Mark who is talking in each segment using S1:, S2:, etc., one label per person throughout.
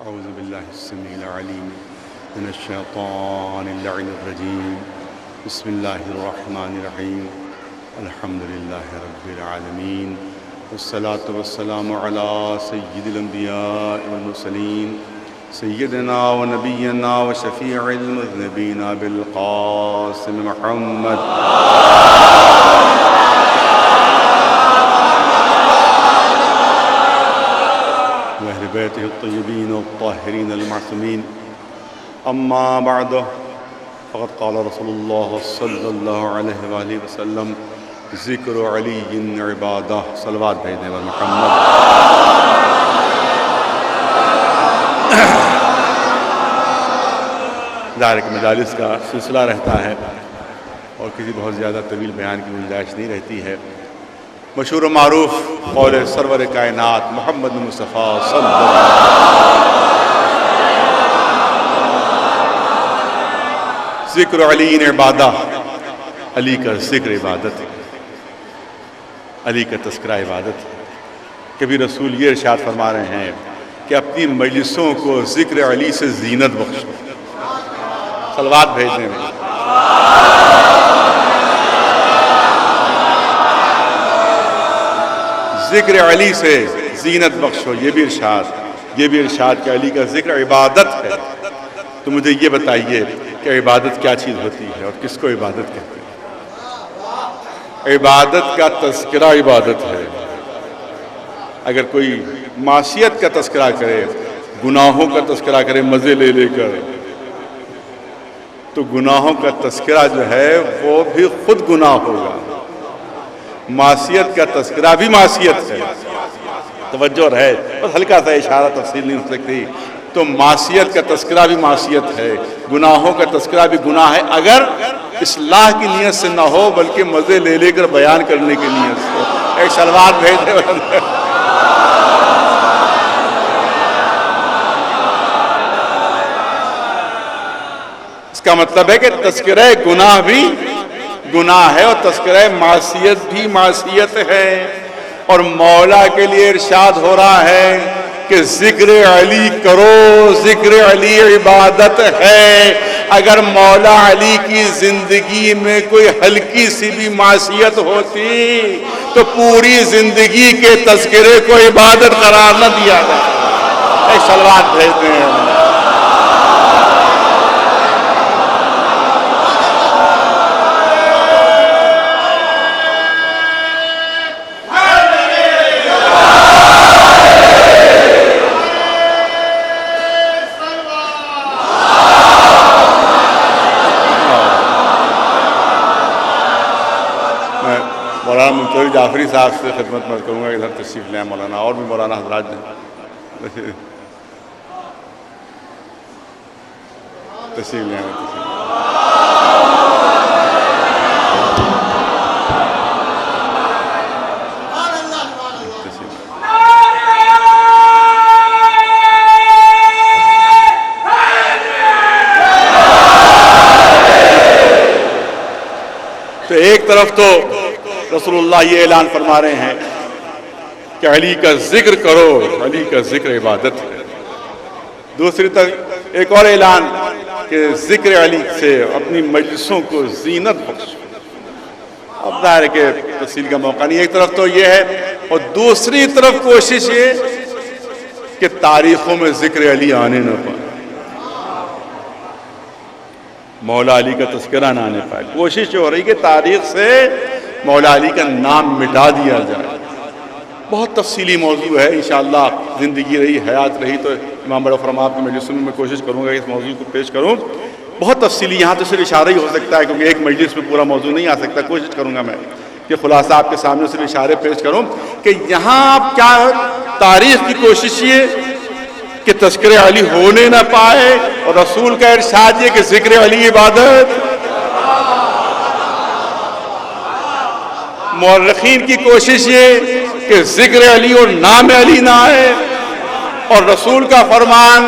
S1: أعوذ بالله السميع العليم من الشيطان اللعين الرجيم بسم الله الرحمن الرحيم الحمد لله رب العالمين والصلاة والسلام على سيد الأنبياء والمرسلين سيدنا ونبينا وشفيع المذنبين بالقاسم محمد وأهل بيته الطيبين الطاهرين المعصومين أما بعد فقد قال رسول الله صلى الله عليه وآله وسلم ذکر علی عبادہ صلوات بھیجنے پر محمد ظاہر کہ مجالس کا سلسلہ رہتا ہے اور کسی بہت زیادہ طویل بیان کی گنجائش نہیں رہتی ہے۔ مشہور و معروف قول سرور کائنات محمد مصطفیٰ صلی اللہ علیہ وسلم ذکر علی عبادہ، علی کا ذکر عبادت ہے، علی کا تذکرہ عبادت ہے۔ کبھی رسول یہ ارشاد فرما رہے ہیں کہ اپنی مجلسوں کو ذکر علی سے زینت بخشو، صلوات بھیجنے میں۔ ذکر علی سے زینت بخشو، یہ بھی ارشاد کہ علی کا ذکر عبادت ہے۔ تو مجھے یہ بتائیے کہ عبادت کیا چیز ہوتی ہے اور کس کو عبادت کہتے ہیں؟ عبادت کا تذکرہ عبادت ہے۔ اگر کوئی معصیت کا تذکرہ کرے، گناہوں کا تذکرہ کرے مزے لے لے کر، تو گناہوں کا تذکرہ جو ہے وہ بھی خود گناہ ہوگا۔ معصیت کا تذکرہ بھی معصیت ہے، توجہ رہے، بس ہلکا سا اشارہ، تفصیل نہیں ہو سکتی۔ تو معصیت کا تذکرہ بھی معصیت ہے، گناہوں کا تذکرہ بھی گناہ ہے، اگر اصلاح کی نیت سے نہ ہو بلکہ مزے لے لے کر بیان کرنے کی نیت سے۔ ایک صلوات بھیج دے۔ اس کا مطلب ہے کہ تذکرہ گناہ بھی گناہ ہے اور تذکرہ معصیت بھی معصیت ہے، اور مولا کے لیے ارشاد ہو رہا ہے کہ ذکر علی کرو، ذکر علی عبادت ہے۔ اگر مولا علی کی زندگی میں کوئی ہلکی سی بھی معصیت ہوتی تو پوری زندگی کے تذکرے کو عبادت قرار نہ دیا گیا۔ ایک صلوات بھیجتے ہیں۔ مولانا جعفری صاحب سے خدمت میں کروں گا، ادھر تشریف لیں مولانا، اور بھی مولانا حضرات نے تشریف لیں۔ تو ایک طرف تو رسول اللہ یہ اعلان فرما رہے ہیں کہ علی کا ذکر کرو، علی کا ذکر عبادت ہے۔ دوسری طرف ایک اور اعلان کہ ذکر علی سے اپنی مجلسوں کو زینت بخشو۔ اب ظاہر ہے کہ تفصیل کا موقع نہیں، ایک طرف تو یہ ہے، اور دوسری طرف کوشش یہ کہ تاریخوں میں ذکر علی آنے نہ پائے، مولا علی کا تذکرہ نہ آنے پائے۔ کوشش ہو رہی کہ تاریخ سے مولا علی کا نام مٹا دیا جائے۔ بہت تفصیلی موضوع ہے، انشاءاللہ زندگی رہی، حیات رہی تو امامبڑا فرما کی مجلسوں میں کوشش کروں گا اس موضوع کو پیش کروں۔ بہت تفصیلی، یہاں تو صرف اشارہ ہی ہو سکتا ہے کیونکہ ایک مجلس میں پورا موضوع نہیں آ سکتا۔ کوشش کروں گا میں کہ خلاصہ آپ کے سامنے صرف اشارے پیش کروں کہ یہاں آپ کیا تاریخ کی کوشش یہ کہ تذکر علی ہونے نہ پائے، اور رسول کا ارشاد یہ کہ ذکر علی عبادت۔ مورخین کی کوشش یہ کہ ذکر علی اور نام علی نہ آئے، اور رسول کا فرمان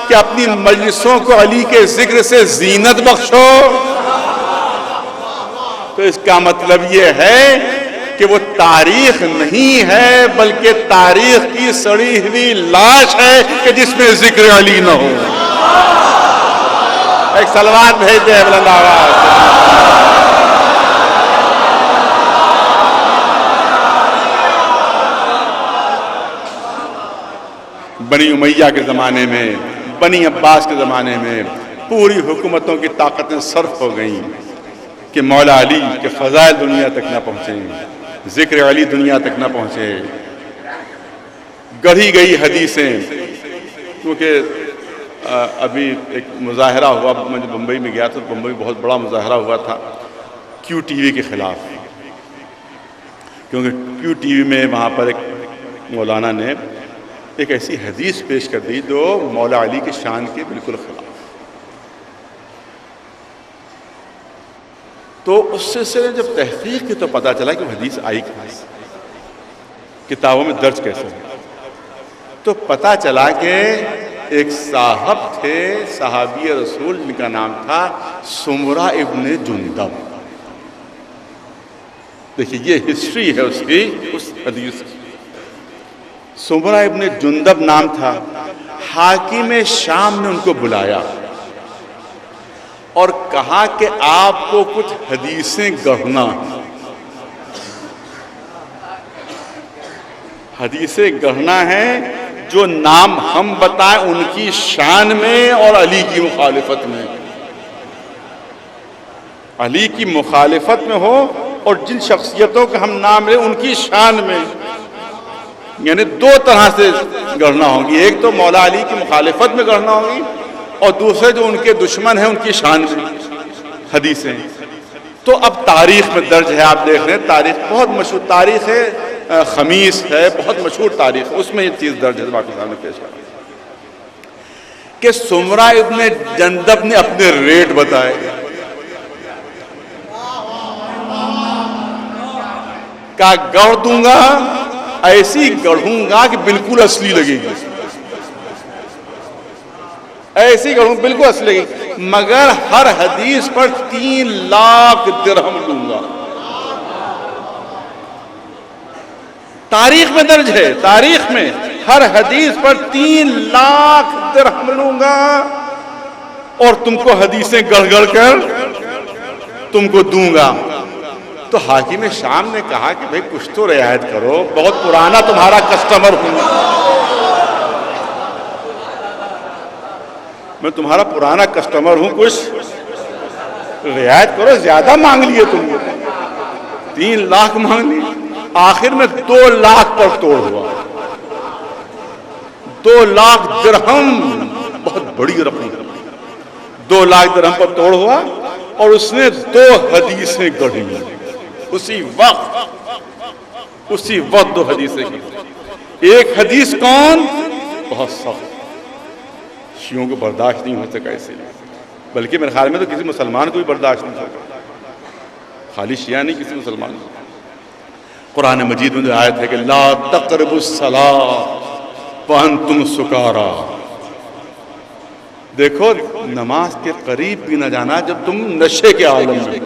S1: کہ اپنی مجلسوں کو علی کے ذکر سے زینت بخشو۔ تو اس کا مطلب یہ ہے کہ وہ تاریخ نہیں ہے بلکہ تاریخ کی سڑی ہوئی لاش ہے کہ جس میں ذکر علی نہ ہو. ایک سلوات بھیج دے بلند آواز. بنی امیہ کے زمانے میں، بنی عباس کے زمانے میں پوری حکومتوں کی طاقتیں صرف ہو گئیں کہ مولا علی کے فضائل دنیا تک نہ پہنچیں، ذکر علی دنیا تک نہ پہنچے. گڑھی گئی حدیثیں، کیونکہ ابھی ایک مظاہرہ ہوا، میں جب بمبئی میں گیا تھا تو بمبئی بہت بڑا مظاہرہ ہوا تھا کیو ٹی وی کے خلاف، کیونکہ کیو ٹی وی میں وہاں پر ایک مولانا نے ایک ایسی حدیث پیش کر دی جو مولا علی کی شان کے بالکل خلاف. تو اس سلسلے میں جب تحقیق کی تو پتہ چلا کہ وہ حدیث آئی کہاں سے، کتابوں میں درج کیسے ہے. تو پتہ چلا کہ ایک صاحب تھے، صحابی رسول، جن کا نام تھا سمرہ ابن جندب. دیکھیے یہ ہسٹری ہے اس کی، اس حدیث کی. سمرہ ابن جندب نام تھا. حاکم شام نے ان کو بلایا اور کہا کہ آپ کو کچھ حدیثیں گڑھنا، حدیثیں گڑھنا ہے جو نام ہم بتائیں ان کی شان میں اور علی کی مخالفت میں، علی کی مخالفت میں ہو اور جن شخصیتوں کا ہم نام لیں ان کی شان میں. یعنی دو طرح سے گڑھنا ہوگی، ایک تو مولا علی کی مخالفت میں گڑھنا ہوگی اور دوسرے جو ان کے دشمن ہیں ان کی شان میں حدیثیں. تو اب تاریخ میں درج ہے، آپ دیکھ رہے ہیں تاریخ بہت مشہور تاریخ ہے، خمیس ہے، بہت مشہور تاریخ، اس میں یہ چیز درج ہے. باقی سامنے پیش کر کہ سمرہ ابن جندب نے اپنے ریٹ بتائے. کہا گڑھ دوں گا، ایسی گڑھوں گا کہ بالکل اصلی لگے گی، ایسی گڑھوں بالکل اصلی لگے گی، مگر ہر حدیث پر 3 لاکھ درہم لوں گا. تاریخ میں درج ہے، تاریخ میں ہر حدیث پر 3 لاکھ درہم لوں گا اور تم کو حدیثیں گڑھ گڑھ کر تم کو دوں گا. تو حاکم شام نے کہا کہ بھئی کچھ تو رعایت کرو، بہت پرانا تمہارا کسٹمر ہوں، میں تمہارا پرانا کسٹمر ہوں، کچھ رعایت کرو، زیادہ مانگ لیے تم نے، 3 لاکھ مانگ لیے. آخر میں 2 لاکھ پر توڑ ہوا. 2 لاکھ درہم بہت بڑی رقم، 2 لاکھ درہم پر توڑ ہوا اور اس نے 2 حدیثیں گڑھی. اسی وقت 2 حدیثیں کی. ایک حدیث کون؟ بہت سخت، شیعوں کو برداشت نہیں ہو سکا، اسی لیے بلکہ میرے خیال میں تو کسی مسلمان کو بھی برداشت نہیں ہو سکا، خالی شیعہ نہیں، کسی مسلمان کو. قرآن مجید میں جو آیت ہے کہ لا تقربوا الصلاۃ وانتم سکارا، دیکھو نماز کے قریب بھی نہ جانا جب تم نشے کے عالم میں.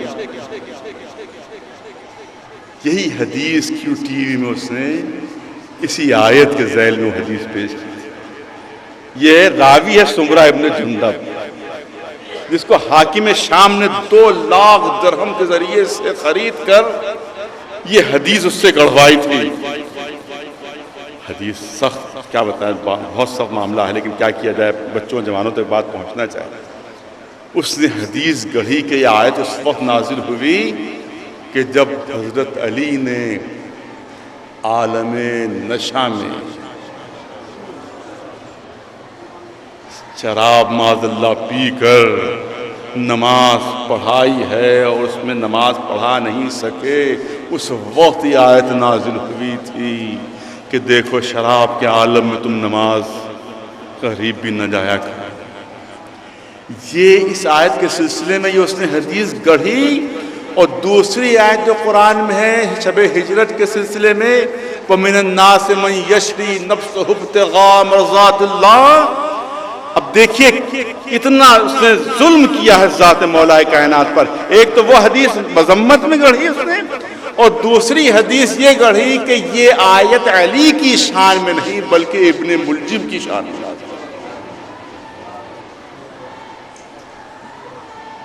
S1: یہی حدیث کیو ٹی وی میں اس نے اسی آیت کے ذیل میں حدیث پیش کی. یہ راوی ہے سمرہ ابن جندب، جس کو حاکم شام نے 2 لاکھ درہم کے ذریعے سے خرید کر یہ حدیث اس سے گڑھوائی تھی. حدیث سخت، کیا بتائیں، بہت سخت معاملہ ہے، لیکن کیا کیا جائے، بچوں جوانوں تک بات پہنچنا چاہیے. اس نے حدیث گڑھی کہ یہ آیت اس وقت نازل ہوئی کہ جب حضرت علی نے عالم نشہ میں شراب معاذ اللہ پی کر نماز پڑھائی ہے اور اس میں نماز پڑھا نہیں سکے، اس وقت یہ آیت نازل ہوئی تھی کہ دیکھو شراب کے عالم میں تم نماز قریب بھی نہ جایا کر. یہ اس آیت کے سلسلے میں یہ اس نے حدیث گڑھی. اور دوسری آیت جو قرآن میں ہے شب ہجرت کے سلسلے میں وَمِنَ النَّاسِ مَن يَشْرِي نَفْسَهُ ابْتِغَاءَ مَرْضَاتِ اللَّهِ. اب دیکھیے اتنا اس نے ظلم کیا ہے ذات مولا کائنات پر. ایک تو وہ حدیث مذمت میں گڑھی اس نے، اور دوسری حدیث یہ گڑھی کہ یہ آیت علی کی شان میں نہیں بلکہ ابن ملجم کی شان میں نازل۔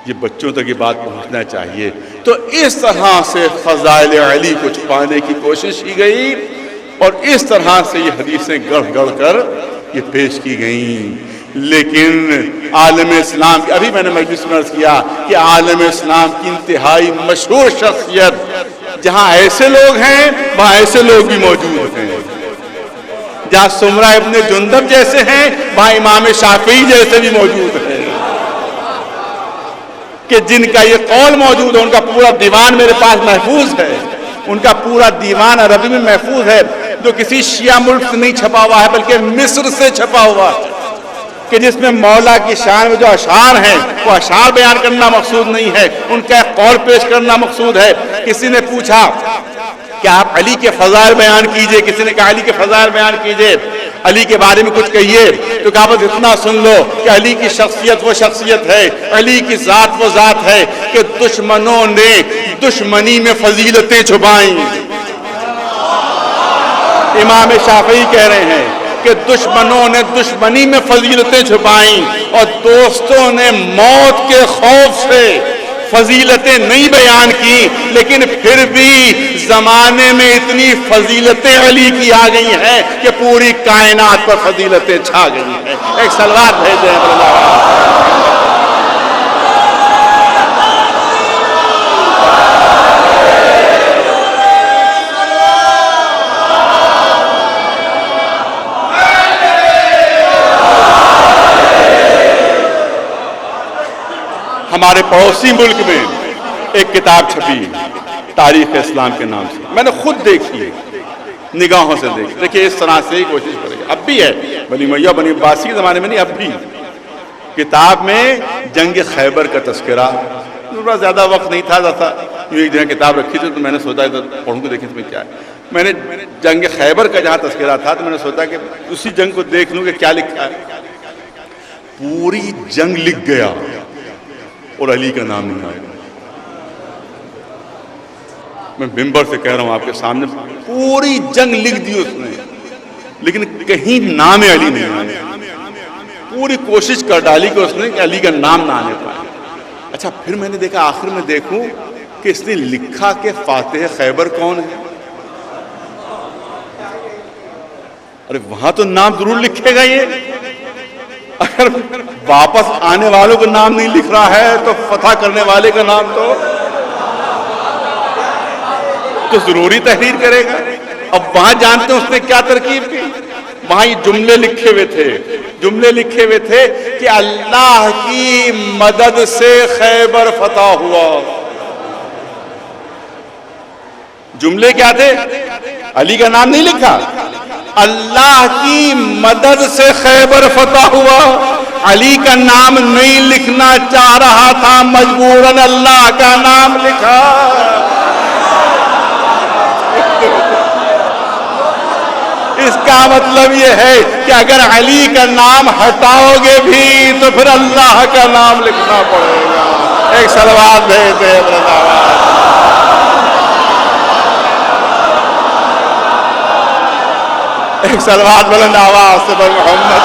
S1: یہ بچوں تک یہ بات پہنچنا چاہیے۔ تو اس طرح سے فضائل علی کو چھپانے کی کوشش کی گئی اور اس طرح سے یہ حدیثیں گڑھ گڑھ کر یہ پیش کی گئیں۔ لیکن عالم اسلام کی، ابھی میں نے مجلس میں عرض کیا کہ عالم اسلام کی انتہائی مشہور شخصیت، جہاں ایسے لوگ ہیں وہاں ایسے لوگ بھی موجود ہیں، جہاں سمرہ ابن جندب جیسے ہیں وہاں امام شافعی جیسے بھی موجود ہیں، کہ جن کا یہ قول موجود ہے، ان کا پورا دیوان میرے پاس محفوظ ہے، ان کا پورا دیوان عربی میں محفوظ ہے، جو کسی شیعہ ملک سے نہیں چھپا ہوا ہے بلکہ مصر سے چھپا ہوا ہے، کہ جس میں مولا کی شان میں جو اشعار ہیں وہ اشعار بیان کرنا مقصود نہیں ہے، ان کا ایک قول پیش کرنا مقصود ہے۔ کسی نے پوچھا کہ آپ علی کے فضائل بیان کیجئے، کسی نے کہا علی کے فضائل بیان کیجئے، علی کے بارے میں کچھ کہیے، تو کہا بس اتنا سن لو کہ علی کی شخصیت وہ شخصیت ہے، علی کی ذات وہ ذات ہے کہ دشمنوں نے دشمنی میں فضیلتیں چھپائیں۔ امام شافعی کہہ رہے ہیں کہ دشمنوں نے دشمنی میں فضیلتیں چھپائیں اور دوستوں نے موت کے خوف سے فضیلتیں نہیں بیان کی، لیکن پھر بھی زمانے میں اتنی فضیلتیں علی کی آ گئی ہیں کہ پوری کائنات پر فضیلتیں چھا گئی ہیں۔ ایک سلوات بھیجیں اللہ۔ ہمارے پڑوسی ملک میں ایک کتاب چھپی تاریخ اسلام کے نام سے، میں نے خود دیکھی، نگاہوں سے دیکھی۔ دیکھیے اس طرح سے ہی کوشش کرے گا، اب بھی ہے، بنی امیہ بنی عباسی کے زمانے میں نہیں، اب بھی کتاب میں جنگ خیبر کا تذکرہ، میرا زیادہ وقت نہیں تھا، ایک دن کتاب رکھی تھی تو میں نے سوچا پڑھوں کو دیکھیں اس میں کیا ہے۔ میں نے جنگ خیبر کا جہاں تذکرہ تھا تو میں نے سوچا کہ اسی جنگ کو دیکھ لوں کہ کیا لکھا ہے۔ پوری جنگ لکھ گیا اور علی کا نام نہیں آیا۔ میں ممبر سے کہہ رہا ہوں آپ کے سامنے، پوری جنگ لکھ دی اس نے لیکن کہیں نام علی نہیں آیا۔ پوری کوشش کر ڈالی کہ اس نے کہ علی کا نام نہ آنے پائے۔ اچھا پھر میں نے دیکھا آخر میں دیکھوں کہ اس نے لکھا کہ فاتح خیبر کون ہے۔ ارے وہاں تو نام ضرور لکھے گا، یہ اگر واپس آنے والوں کا نام نہیں لکھ رہا ہے تو فتح کرنے والے کا نام تو ضروری تحریر کرے گا۔ اب وہاں جانتے ہیں اس نے کیا ترکیب کی، وہاں یہ جملے لکھے ہوئے تھے کہ اللہ کی مدد سے خیبر فتح ہوا۔ جملے کیا تھے؟ علی کا نام نہیں لکھا، اللہ کی مدد سے خیبر فتح ہوا۔ علی کا نام نہیں لکھنا چاہ رہا تھا، مجبوراً اللہ کا نام لکھا۔ اس کا مطلب یہ ہے کہ اگر علی کا نام ہٹاؤ گے بھی تو پھر اللہ کا نام لکھنا پڑے گا۔ ایک صلوات بھیج دے ایک صلوات بلند آواز سے بر محمد۔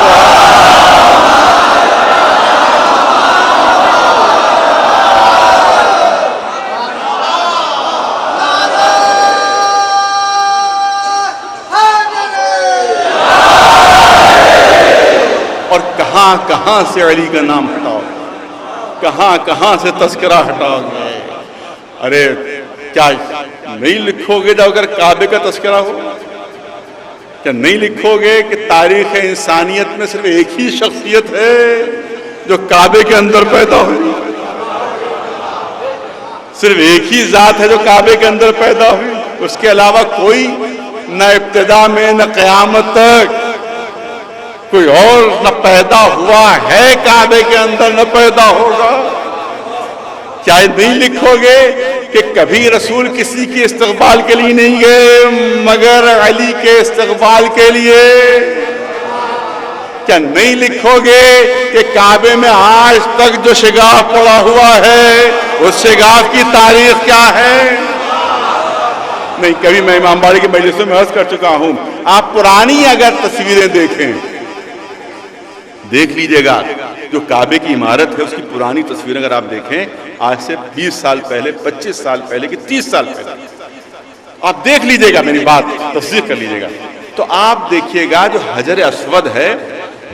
S1: اور کہاں کہاں سے علی کا نام ہٹاؤ، کہاں کہاں سے تذکرہ ہٹاؤ گے۔ ارے کیا نہیں لکھو گے جب اگر کعبے کا تذکرہ ہو؟ کیا نہیں لکھو گے کہ تاریخ انسانیت میں صرف ایک ہی شخصیت ہے جو کعبے کے اندر پیدا ہوئی، صرف ایک ہی ذات ہے جو کعبے کے اندر پیدا ہوئی، اس کے علاوہ کوئی نہ ابتدا میں نہ قیامت تک کوئی اور نہ پیدا ہوا ہے کعبے کے اندر نہ پیدا ہوگا؟ کیا نہیں لکھو گے کہ کبھی رسول کسی کے استقبال کے لیے نہیں گئے مگر علی کے استقبال کے لیے؟ کیا نہیں لکھو گے کہ کعبے میں آج تک جو شگاف پڑا ہوا ہے اس شگاف کی تاریخ کیا ہے؟ نہیں، کبھی میں امامبارے کی مجلسوں میں عرض کر چکا ہوں، آپ پرانی اگر تصویریں دیکھیں، دیکھ لیجئے گا، جو کعبے کی عمارت ہے اس کی پرانی تصویریں اگر آپ دیکھیں، آج سے 20 سال پہلے، 25 سال پہلے کی 30 سال پہلے، آپ دیکھ لیجئے گا، میری بات تصدیق کر لیجئے گا، تو آپ دیکھیے گا جو حجر اسود ہے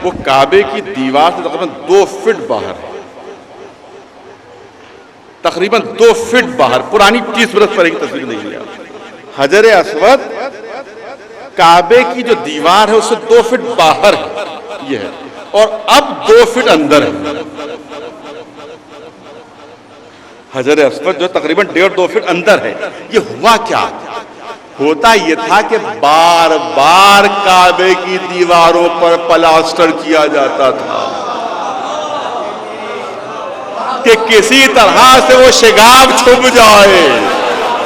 S1: وہ کعبے کی دیوار سے تقریباً 2 فٹ باہر ہے، تقریباً 2 فٹ باہر، پرانی 30 برس پہلے کی تصویر دیکھیے گا، حجر اسود کعبے کی جو دیوار ہے اس سے 2 فٹ باہر ہے، یہ ہے، اور اب 2 فٹ اندر ہے، حجر اسود جو تقریباً 1.5-2 فٹ اندر ہے۔ یہ ہوا کیا؟ ہوتا یہ تھا کہ بار بار کعبے کی دیواروں پر پلاسٹر کیا جاتا تھا کہ کسی طرح سے وہ شگاف چھپ جائے،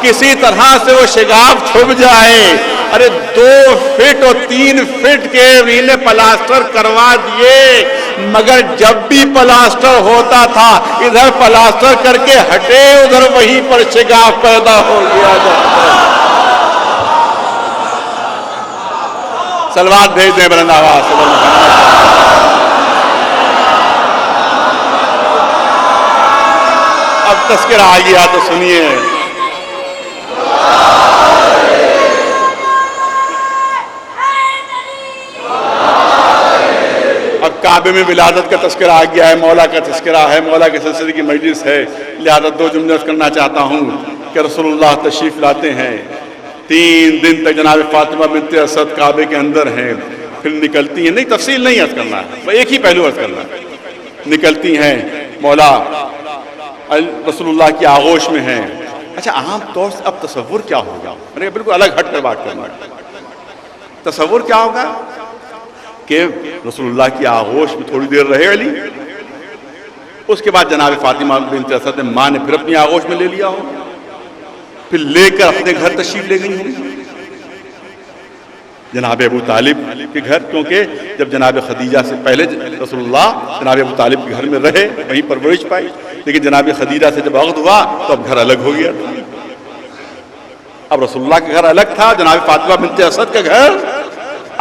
S1: کسی طرح سے وہ شگاف چھپ جائے۔ ارے 2 فٹ اور 3 فٹ کے ریلے پلاسٹر کروا دیے، مگر جب بھی پلاسٹر ہوتا تھا ادھر پلاسٹر کر کے ہٹے، ادھر وہیں پر شگاف پیدا ہو گیا جاتا۔ سلوات بھیج دیں بلند آواز سے۔ اب تذکرہ آ گیا تو سنیے۔ اب کعبے میں ولادت کا تذکرہ آ گیا ہے، مولا کا تذکرہ ہے، مولا کے سلسلے کی مجلس ہے، لہذا 2 جملے کرنا چاہتا ہوں کہ رسول اللہ تشریف لاتے ہیں، 3 دن تک جناب فاطمہ بنت اسد کعبے کے اندر ہیں، پھر نکلتی ہیں، نہیں تفصیل نہیں عرض کرنا ہے، ایک ہی پہلو عرض کرنا ہے، نکلتی ہیں، مولا رسول اللہ کی آغوش میں ہیں۔ اچھا عام طور سے اب تصور کیا ہوگا، بالکل الگ ہٹ کر بات کرنا ہے، تصور کیا ہوگا کہ رسول اللہ کی آغوش میں تھوڑی دیر رہے علی، اس کے بعد جناب فاطمہ بنت اسد نے ماں نے پھر اپنی آغوش میں لے لیا ہو، پھر لے کر اپنے گھر تشریف لے گئی ہوں جناب ابو طالب کے گھر، کیونکہ جب جناب خدیجہ سے پہلے رسول اللہ جناب ابو طالب کے گھر میں رہے، وہیں پرورش پائی، لیکن جناب خدیجہ سے جب عقد ہوا تو اب گھر الگ ہو گیا تھا، اب رسول اللہ کا گھر الگ تھا، جناب فاطمہ بنت اسد کا گھر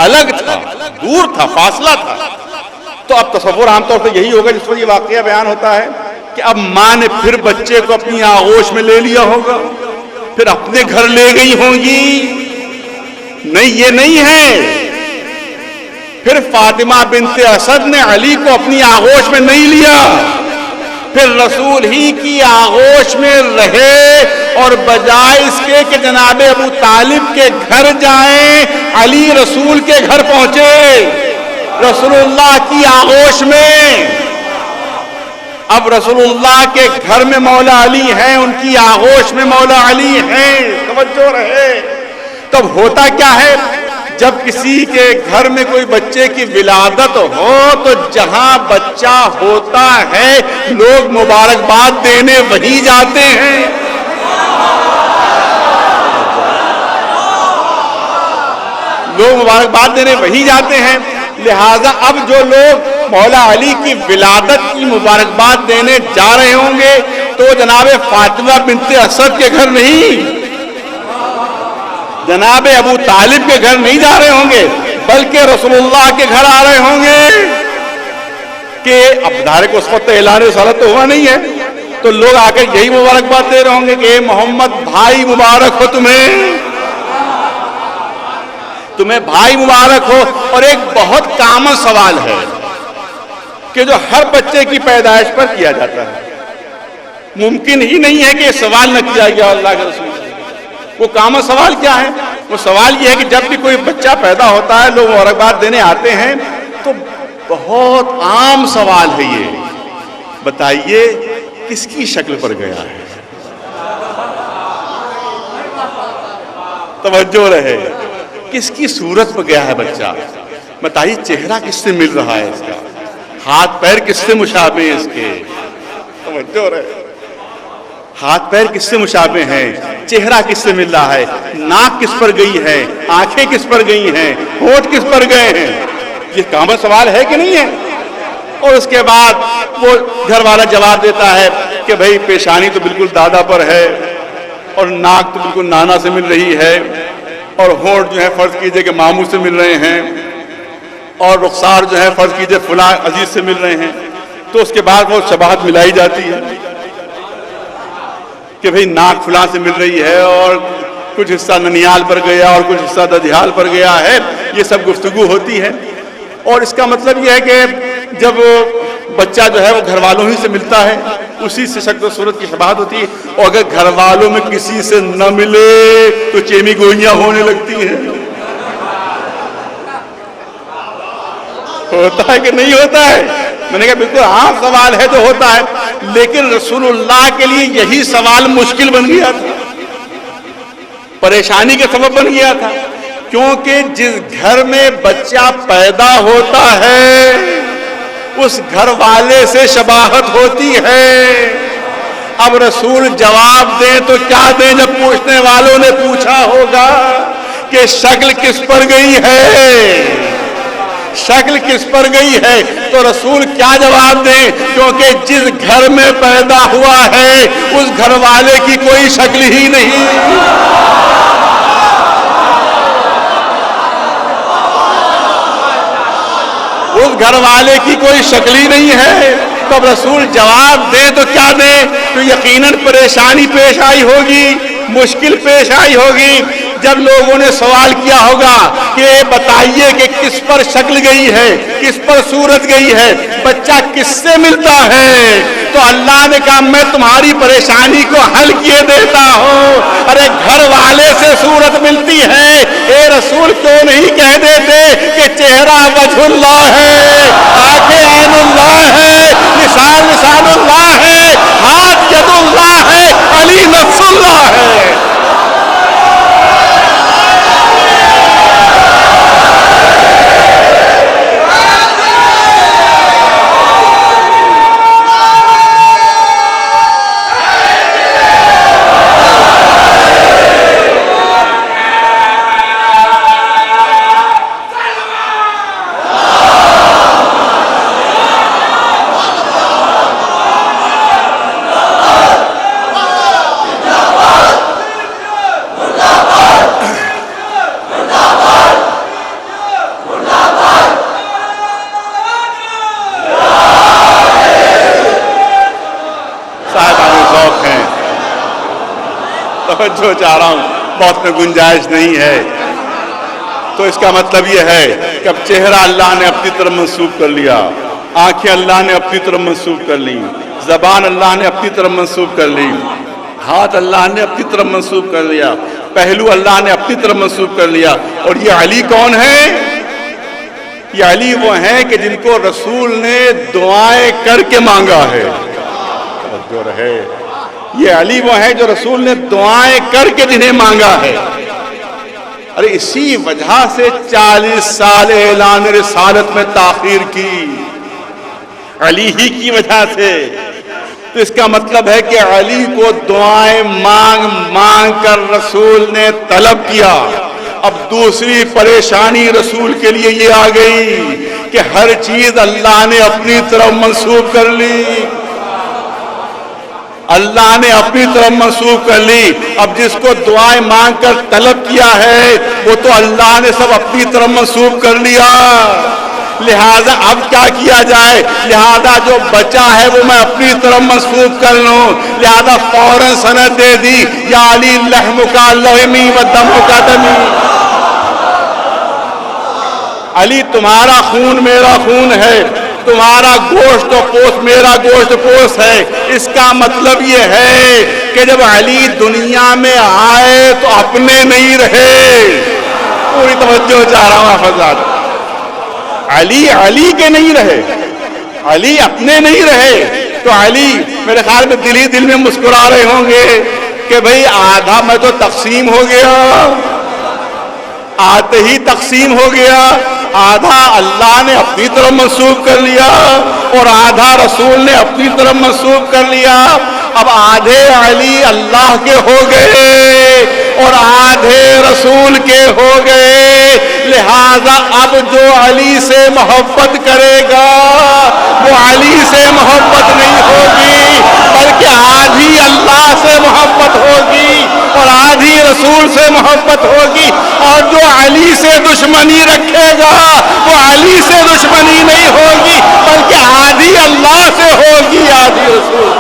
S1: الگ تھا، دور تھا، فاصلہ تھا۔ تو اب تصور عام طور سے یہی ہوگا جس پر یہ واقعہ بیان ہوتا ہے کہ اب ماں نے پھر بچے کو اپنی آغوش میں لے لیا ہوگا، پھر اپنے گھر لے گئی ہوں گی، نہیں یہ نہیں ہے، پھر فاطمہ بنت اسد نے علی کو اپنی آغوش میں نہیں لیا، پھر رسول ہی کی آغوش میں رہے، اور بجائے اس کے کہ جناب ابو طالب کے گھر جائیں، علی رسول کے گھر پہنچے رسول اللہ کی آغوش میں۔ اب رسول اللہ کے گھر میں مولا علی ہیں، ان کی آغوش میں مولا علی ہیں، توجہ رہے۔ تب ہوتا کیا ہے، جب کسی کے گھر میں کوئی بچے کی ولادت ہو تو جہاں بچہ ہوتا ہے لوگ مبارکباد دینے وہیں جاتے ہیں، لوگ مبارکباد دینے وہیں جاتے ہیں۔ لہذا اب جو لوگ مولا علی کی ولادت کی مبارکباد دینے جا رہے ہوں گے تو جناب فاطمہ بنت اسد کے گھر نہیں، جناب ابو طالب کے گھر نہیں جا رہے ہوں گے، بلکہ رسول اللہ کے گھر آ رہے ہوں گے کہ اب دھارے کو اس وقت اعلان رسالت تو ہوا نہیں ہے، تو لوگ آ کر یہی مبارکباد دے رہے ہوں گے کہ اے محمد بھائی مبارک ہو، تمہیں بھائی مبارک ہو۔ اور ایک بہت کامن سوال ہے کہ جو ہر بچے کی پیدائش پر کیا جاتا ہے، ممکن ہی نہیں ہے کہ یہ سوال نہ کیا گیا اللہ کے رسول سے۔ وہ کامن سوال کیا ہے؟ وہ سوال یہ ہے کہ جب بھی کوئی بچہ پیدا ہوتا ہے لوگ مبارکباد دینے آتے ہیں، تو بہت عام سوال ہے یہ، بتائیے کس کی شکل پر گیا ہے؟ توجہ رہے، کس کی صورت پر گیا ہے بچہ؟ بتائیے چہرہ کس سے مل رہا ہے اس کا، ہاتھ پیر کس سے مشابہ ہیں اس کے؟ توجہ رہے، ہاتھ پیر کس سے مشابہ ہیں، چہرہ کس سے مل رہا ہے، ناک کس پر گئی ہے، آنکھیں کس پر گئی ہیں، ہونٹ کس پر گئے ہیں؟ یہ کامن سوال ہے کہ نہیں ہے؟ اور اس کے بعد وہ گھر والا جواب دیتا ہے کہ بھئی پیشانی تو بالکل دادا پر ہے، اور ناک تو بالکل نانا سے مل رہی ہے، اور ہونٹ جو ہے فرض کیجئے کہ ماموں سے مل رہے ہیں، اور رخسار جو ہے فرض کیجئے فلاں عزیز سے مل رہے ہیں، تو اس کے بعد وہ شباہت ملائی جاتی ہے کہ بھئی ناک فلاں سے مل رہی ہے، اور کچھ حصہ ننیال پر گیا اور کچھ حصہ ددھیال پر گیا ہے، یہ سب گفتگو ہوتی ہے۔ اور اس کا مطلب یہ ہے کہ جب بچہ جو ہے وہ گھر والوں ہی سے ملتا ہے، اسی سے شکل و صورت کی شباہت ہوتی ہے، اور اگر گھر والوں میں کسی سے نہ ملے تو چیمی گوئیاں ہونے لگتی ہیں۔ ہوتا ہے کہ نہیں ہوتا ہے؟ میں نے کہا بالکل عام سوال ہے جو ہوتا ہے، لیکن رسول اللہ کے لیے یہی سوال مشکل بن گیا تھا، پریشانی کا سبب بن گیا تھا، کیونکہ جس گھر میں بچہ پیدا ہوتا ہے اس گھر والے سے شباہت ہوتی ہے۔ اب رسول جواب دیں تو کیا دیں جب پوچھنے والوں نے پوچھا ہوگا کہ شکل کس پر گئی ہے، شکل کس پر گئی ہے، تو رسول کیا جواب دیں؟ کیونکہ جس گھر میں پیدا ہوا ہے اس گھر والے کی کوئی شکل ہی نہیں۔ اس گھر والے کی کوئی شکل ہی نہیں ہے، تو اب رسول جواب دیں تو کیا دیں؟ تو یقیناً پریشانی پیش آئی ہوگی، مشکل پیش آئی ہوگی۔ جب لوگوں نے سوال کیا ہوگا کہ بتائیے کہ کس پر شکل گئی ہے، کس پر صورت گئی ہے، بچہ کس سے ملتا ہے، تو اللہ نے کہا میں تمہاری پریشانی کو حل کیے دیتا ہوں۔ ارے گھر والے سے صورت ملتی ہے، اے رسول کیوں نہیں کہہ دیتے کہ چہرہ وجہ اللہ ہے، آنکھیں عین اللہ ہے، لسان اللہ ہے، ہاتھ ید اللہ ہے، علی نفس اللہ ہے۔ جو چاہ رہا ہوں بہت میں گنجائش نہیں ہے، تو اس کا مطلب یہ ہے کہ اب چہرہ اللہ نے اپنی طرف منسوب کر لیا، آنکھیں اللہ نے اپنی طرف منسوب کر لی، زبان اللہ نے اپنی طرف منسوب کر لی، ہاتھ اللہ نے اپنی طرف منسوب کر لیا، پہلو اللہ نے اپنی طرف منسوب کر لیا۔ اور یہ علی کون ہے؟ یہ علی وہ ہیں کہ جن کو رسول نے دعائیں کر کے مانگا ہے، جو رہے یہ علی وہ ہیں جو رسول نے دعائیں کر کے جنہیں مانگا ہے۔ ارے اسی وجہ سے 40 سال اعلان رسالت میں تاخیر کی، علی ہی کی وجہ سے۔ تو اس کا مطلب ہے کہ علی کو دعائیں مانگ مانگ کر رسول نے طلب کیا۔ اب دوسری پریشانی رسول کے لیے یہ آ گئی کہ ہر چیز اللہ نے اپنی طرف منسوب کر لی، اللہ نے اپنی طرف منسوب کر لی۔ اب جس کو دعائیں مانگ کر طلب کیا ہے وہ تو اللہ نے سب اپنی طرف منسوب کر لیا، لہذا اب کیا کیا جائے؟ لہذا جو بچا ہے وہ میں اپنی طرف منسوب کر لوں، لہذا فوراً سند دے دی، یا علی لحمک لحمی و دمک دمی، علی تمہارا خون میرا خون ہے، تمہارا گوشت و پوست میرا گوشت پوست ہے۔ اس کا مطلب یہ ہے کہ جب علی دنیا میں آئے تو اپنے نہیں رہے۔ پوری توجہ چاہ رہا ہوں حضرات، علی کے نہیں رہے، علی اپنے نہیں رہے، تو علی میرے خیال میں دل ہی دل میں مسکرا رہے ہوں گے کہ بھئی آدھا میں تو تقسیم ہو گیا، آتے ہی تقسیم ہو گیا، آدھا اللہ نے اپنی طرف منسوب کر لیا اور آدھا رسول نے اپنی طرف منسوب کر لیا۔ اب آدھے علی اللہ کے ہو گئے اور آدھے رسول کے ہو گئے، لہذا اب جو علی سے محبت کرے گا وہ علی سے محبت نہیں ہوگی بلکہ آدھی اللہ سے محبت ہوگی رسول سے محبت ہوگی، اور جو علی سے دشمنی رکھے گا وہ علی سے دشمنی نہیں ہوگی بلکہ عادی اللہ سے ہوگی، عادی رسول۔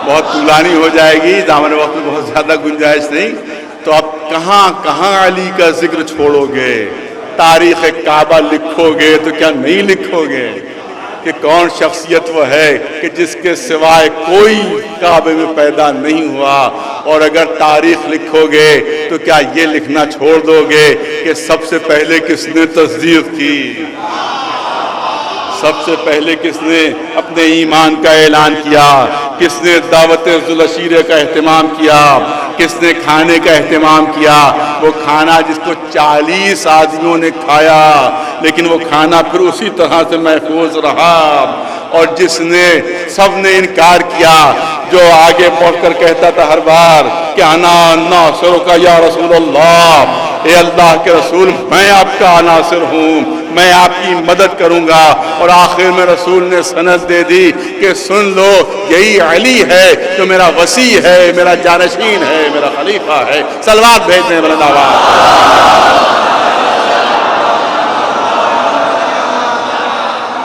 S1: بہت طولانی ہو جائے گی، دامن وقت میں بہت زیادہ گنجائش نہیں، تو اب کہاں کہاں علی کا ذکر چھوڑو گے؟ تاریخ کعبہ لکھو گے تو کیا نہیں لکھو گے کہ کون شخصیت وہ ہے کہ جس کے سوائے کوئی کعبے میں پیدا نہیں ہوا؟ اور اگر تاریخ لکھو گے تو کیا یہ لکھنا چھوڑ دو گے کہ سب سے پہلے کس نے تصدیق کی؟ سب سے پہلے کس نے اپنے ایمان کا اعلان کیا؟ کس نے دعوت ذوالعشیرہ کا اہتمام کیا؟ کس نے کھانے کا اہتمام کیا؟ وہ کھانا جس کو 40 آدمیوں نے کھایا لیکن وہ کھانا پھر اسی طرح سے محفوظ رہا، اور جس نے سب نے انکار کیا، جو آگے بڑھ کر کہتا تھا ہر بار کہ انا ناصرک یا رسول اللہ، اے اللہ کے رسول میں آپ کا ناصر ہوں، میں آپ کی مدد کروں گا، اور آخر میں رسول نے سند دے دی کہ سن لو یہی علی ہے جو میرا وصی ہے، میرا جانشین ہے، میرا خلیفہ ہے، صلوات بھیجنے والا دعویٰ۔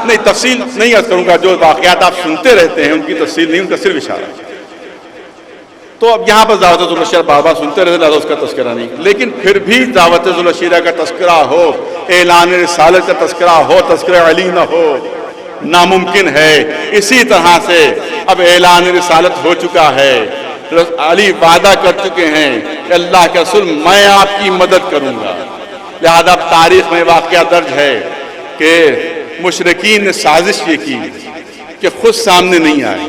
S1: نہیں تفصیل نہیں عرض کروں گا، جو واقعات آپ سنتے رہتے ہیں ان کی تفصیل نہیں، ان کا صرف اشارہ ہے۔ تو اب یہاں پر دعوت ذوالعشیرہ بار بار سنتے رہتے، لہذا اس کا تذکرہ نہیں، لیکن پھر بھی دعوت ذوالعشیرہ کا تذکرہ ہو، اعلان رسالت کا تذکرہ ہو، تذکرہ علی نہ ہو، ناممکن ہے۔ اسی طرح سے اب اعلان رسالت ہو چکا ہے، علی وعدہ کر چکے ہیں کہ اللہ کے رسول میں آپ کی مدد کروں گا، لہذا اب تاریخ میں واقعہ درج ہے کہ مشرکین نے سازش یہ کی کہ خود سامنے نہیں آئے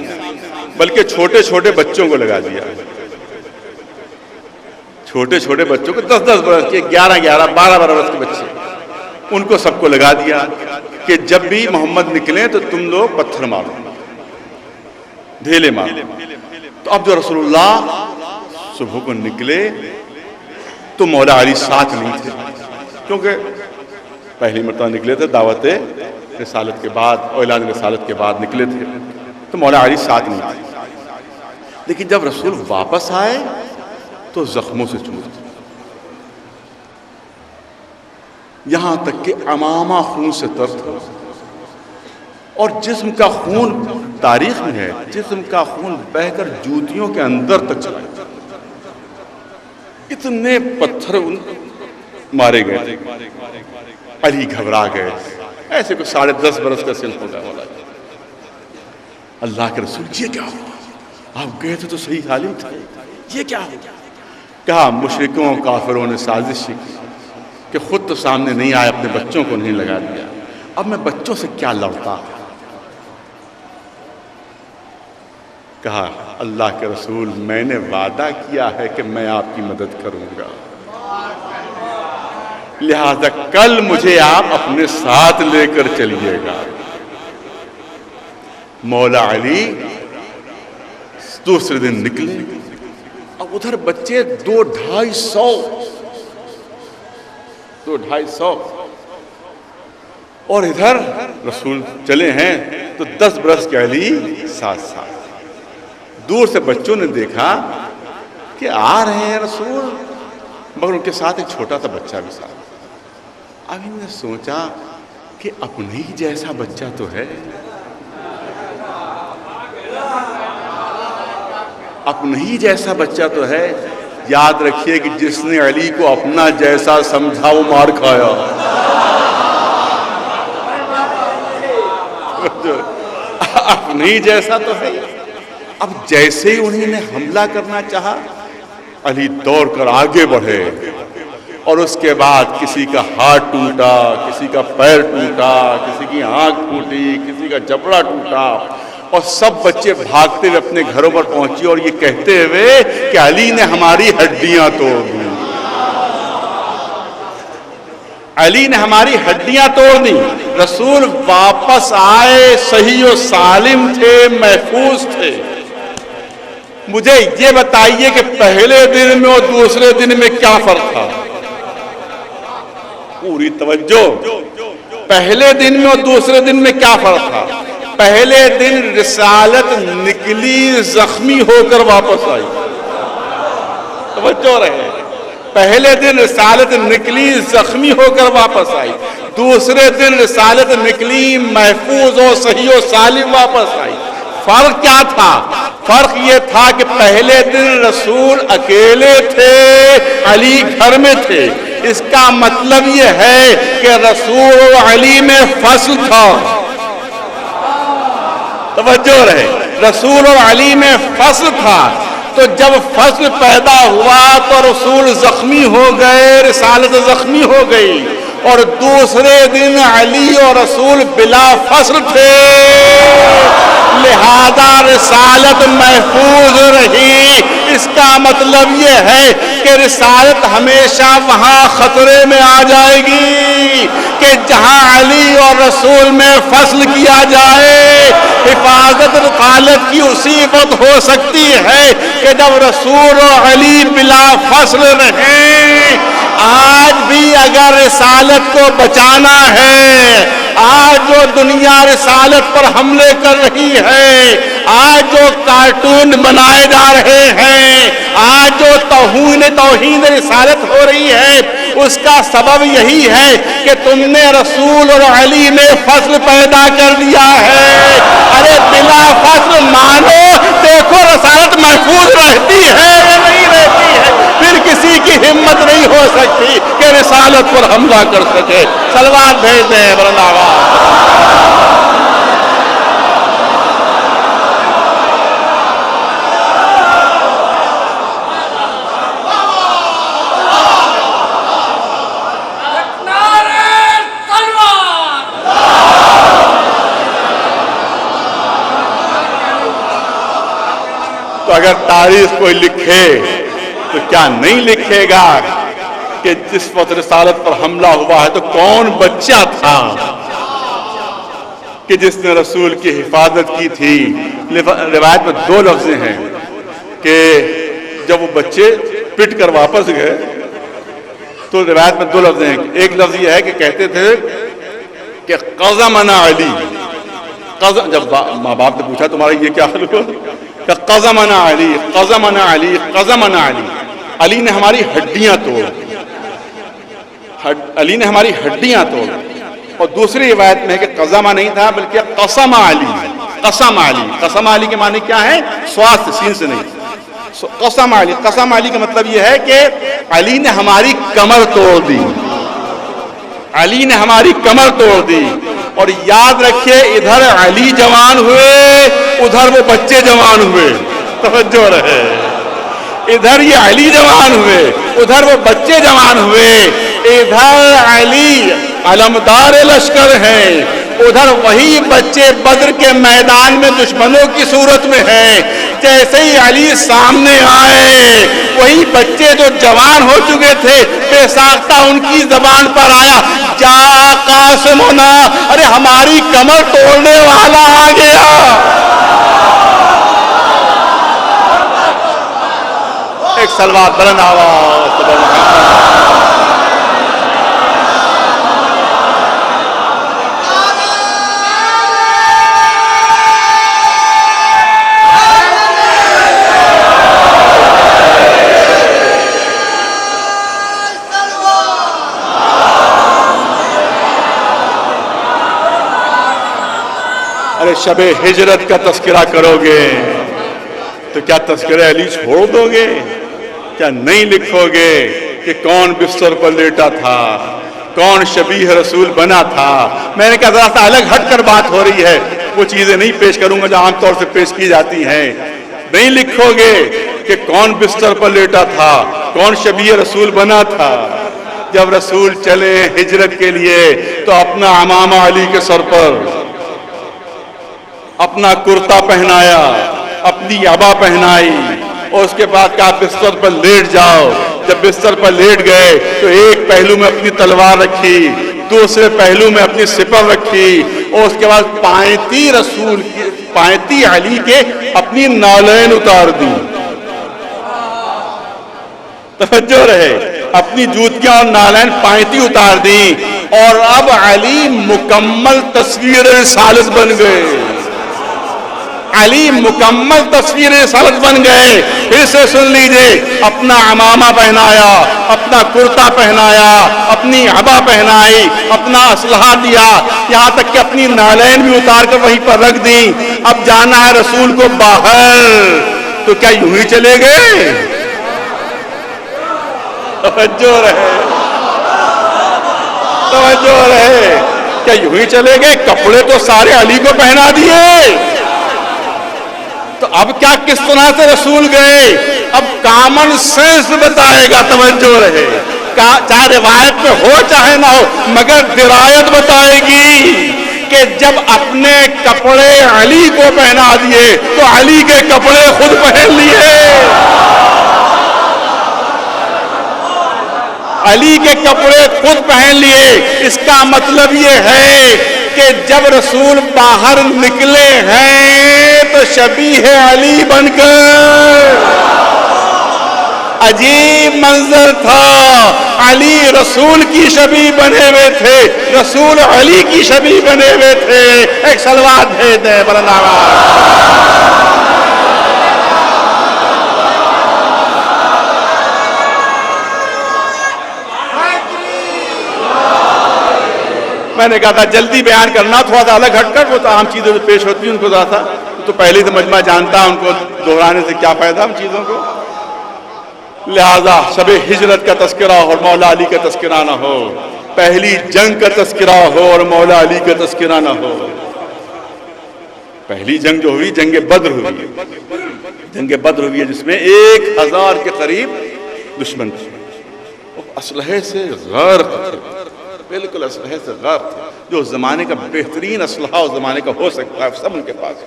S1: بلکہ چھوٹے چھوٹے بچوں کو لگا دیا، چھوٹے چھوٹے بچوں کو 10-10 برس کے، 11-11 12-12 برس کے بچے، ان کو سب کو لگا دیا کہ جب بھی محمد نکلیں تو تم لوگ پتھر مارو، ڈھیلے مارو۔ تو اب جو رسول اللہ صبح کو نکلے تو مولا علی ساتھ نہیں تھے، کیونکہ پہلی مرتبہ نکلے تھے دعوت رسالت کے بعد، اعلان رسالت کے بعد نکلے تھے، تو مولا علی ساتھ نہیں تھے۔ لیکن جب رسول واپس آئے تو زخموں سے چوٹ، یہاں تک کہ عمامہ خون سے تر تھا، اور جسم کا خون تاریخ میں ہے، جسم کا خون بہہ کر جوتیوں کے اندر تک چلا گیا، اتنے پتھر مارے گئے۔ علی گھبرا گئے، ایسے کو 10.5 برس کا سن ہوگا، اللہ کے رسول یہ کیا ہوا؟ آپ گئے تھے تو صحیح حالم تھا، یہ کیا ہوا؟ کہا مشرکوں کافروں نے سازش کی کہ خود تو سامنے نہیں آئے، اپنے بچوں کو نہیں لگا دیا، اب میں بچوں سے کیا لڑتا؟ کہا اللہ کے رسول میں نے وعدہ کیا ہے کہ میں آپ کی مدد کروں گا، لہذا کل مجھے آپ اپنے ساتھ لے کر چلیے گا۔ مولا علی دوسرے دن نکلے، اب ادھر بچے 200-250 اور ادھر رسول چلے ہیں تو 10 برس کے علی ساتھ۔ دور سے بچوں نے دیکھا کہ آ رہے ہیں رسول، مگر ان کے ساتھ ایک چھوٹا سا بچہ بھی ساتھ۔ ابھی میں نے سوچا کہ اپنے ہی جیسا بچہ تو ہے، اپنے ہی جیسا بچہ تو ہے. یاد رکھیے کہ جس نے علی کو اپنا جیسا سمجھا وہ مار کھایا. اپنے ہی جیسا تو ہے. اب جیسے ہی انہیں نے حملہ کرنا چاہا، علی دوڑ کر آگے بڑھے اور اس کے بعد کسی کا ہاتھ ٹوٹا، کسی کا پیر ٹوٹا، کسی کی آنکھ ٹوٹی، کسی کا جبڑا ٹوٹا، اور سب بچے بھاگتے ہوئے اپنے گھروں پر پہنچے اور یہ کہتے ہوئے کہ علی نے ہماری ہڈیاں توڑ دی، علی نے ہماری ہڈیاں توڑ دی. رسول واپس آئے، صحیح و سالم تھے، محفوظ تھے. مجھے یہ بتائیے کہ پہلے دن میں اور دوسرے دن میں کیا فرق تھا؟ پوری توجہ. پہلے دن میں اور دوسرے دن میں کیا فرق تھا؟ پہلے دن رسالت نکلی، زخمی ہو کر واپس آئی. توجہ رہے. پہلے دن رسالت نکلی، زخمی ہو کر واپس آئی. دوسرے دن رسالت نکلی، محفوظ و صحیح و سالم واپس آئی. فرق کیا تھا؟ فرق یہ تھا کہ پہلے دن رسول اکیلے تھے، علی گھر میں تھے. اس کا مطلب یہ ہے کہ رسول و علی میں فصل تھا. توجہ رہے. رسول اور علی میں فصل تھا. تو جب فصل پیدا ہوا تو رسول زخمی ہو گئے، رسالت زخمی ہو گئی، اور دوسرے دن علی اور رسول بلا فصل تھے، لہذا رسالت محفوظ رہی. اس کا مطلب یہ ہے کہ رسالت ہمیشہ وہاں خطرے میں آ جائے گی کہ جہاں علی اور رسول میں فصل کیا جائے. حفاظت رسالت کی اسی وقت ہو سکتی ہے کہ جب رسول اور علی بلا فصل رہیں. آج بھی اگر رسالت کو بچانا ہے، آج جو دنیا رسالت پر حملے کر رہی ہے، آج جو کارٹون بنائے جا رہے ہیں، آج جو توہین رسالت ہو رہی ہے، اس کا سبب یہی ہے کہ تم نے رسول اور علی میں فصل پیدا کر دیا ہے. ارے بلا فصل مانو، دیکھو رسالت محفوظ رہتی ہے یا نہیں رہتی ہے. پھر کسی کی ہمت نہیں ہو سکتی کہ رسالت پر حملہ کر سکے. سلوات بھیج دیں بلند آواز. تو اگر تاریخ کوئی لکھے تو کیا نہیں لکھے گا کہ جس وقت رسالت پر حملہ ہوا ہے تو کون بچہ تھا کہ جس نے رسول کی حفاظت کی تھی. روایت میں دو لفظ ہیں کہ جب وہ بچے پٹ کر واپس گئے تو روایت میں دو لفظ ہیں. ایک لفظ یہ ہے کہ کہتے تھے کہ قزمنا علی. جب ماں باپ نے پوچھا تمہارا یہ کیا حال ہوا کہ قزمنا علی، قزمنا علی، قزمنا علی. علی نے ہماری ہڈیاں توڑ، علی نے ہماری ہڈیاں توڑ. اور دوسری روایت میں ہے کہ قزمہ نہیں تھا بلکہ قسم علی. قسم علی، قسم علی کے معنی کیا ہے؟ سواست، سین سے نہیں. قسم علی، قسم علی کا مطلب یہ ہے کہ علی نے ہماری کمر توڑ دی، علی نے ہماری کمر توڑ دی. اور یاد رکھیے ادھر علی جوان ہوئے، ادھر وہ بچے جوان ہوئے. توجہ رہے. ادھر یہ علی جوان ہوئے، ادھر وہ بچے جوان ہوئے. ادھر علی علمدار لشکر ہیں، ادھر وہی بچے بدر کے میدان میں دشمنوں کی صورت میں ہیں. جیسے ہی علی سامنے آئے وہی بچے جو جوان ہو چکے تھے بے ساختہ ان کی زبان پر آیا جا قاسمنا، ارے ہماری کمر توڑنے والا آ گیا. ایک سلوات بلند آواز. ارے شب ہجرت کا تذکرہ کرو گے تو کیا تذکرہ علی چھوڑ دو گے؟ کیا نہیں لکھو گے کہ کون بستر پر لیٹا تھا، کون شبیہ رسول بنا تھا؟ میں نے کہا ذرا سا الگ ہٹ کر بات ہو رہی ہے، وہ چیزیں نہیں پیش کروں گا جو عام طور سے پیش کی جاتی ہیں۔ نہیں لکھو گے کہ کون بستر پر لیٹا تھا، کون شبیہ رسول بنا تھا۔ جب رسول چلے ہجرت کے لیے تو اپنا امامہ علی کے سر پر اپنا کرتا پہنایا، اپنی عبا پہنائی، اور اس کے بعد کہا بستر پر لیٹ جاؤ۔ جب بستر پر لیٹ گئے تو ایک پہلو میں اپنی تلوار رکھی، دوسرے پہلو میں اپنی سپر رکھی، اور اس کے بعد پائنتی علی کے اپنی نالین اتار دی۔ توجہ رہے، اپنی جوتیاں اور نالین پائنتی اتار دی، اور اب علی مکمل تصویر رسالت بن گئے۔ علی مکمل تصویر رسالت بن گئے۔ پھر سے سن لیجئے، اپنا عمامہ پہنایا، اپنا کرتا پہنایا، اپنی عبا پہنائی، اپنا اسلحہ دیا، یہاں تک کہ اپنی نالین بھی اتار کر وہیں پر رکھ دی۔ اب جانا ہے رسول کو باہر، تو کیا یوں ہی چلے گئے؟ توجہ رہے، توجہ رہے، کیا یوں ہی چلے گئے؟ کپڑے تو سارے علی کو پہنا دیے، تو اب کیا کس طرح سے رسول گئے؟ اب کامن سینس بتائے گا، توجہ رہے، چاہے روایت میں ہو چاہے نہ ہو، مگر درایت بتائے گی کہ جب اپنے کپڑے علی کو پہنا دیے تو علی کے کپڑے خود پہن لیے۔ علی کے کپڑے خود پہن لیے۔ اس کا مطلب یہ ہے کہ جب رسول باہر نکلے ہیں تو شبیہ علی بن کر، عجیب منظر تھا، علی رسول کی شبیہ بنے ہوئے تھے، رسول علی کی شبیہ بنے ہوئے تھے۔ ایک صلوات بھیج دیں بلند آواز۔ میں نے کہا تھا جلدی بیان کرنا، تھوڑا سا الگ ہٹ کر، وہ تو عام چیزیں جو پیش ہوتی ہیں ان کو ذرا سا تو پہلے سے مجمع جانتا، ان کو دہرانے سے کیا فائدہ ان چیزوں کو۔ لہذا شب ہجرت کا تذکرہ اور مولا علی کا تذکرہ نہ ہو، پہلی جنگ کا تذکرہ ہو اور مولا علی کا تذکرہ نہ ہو۔ پہلی جنگ جو ہوئی جنگ بدر ہوئی، جنگ بدر ہوئی ہے جس میں 1000 کے قریب دشمن تھے، اسلحے سے غرق تھے، بالکل اسلحے سے غرق تھے، جو اس زمانے کا بہترین اسلحہ اس زمانے کا ہو سکتا ہے سب ان کے پاس،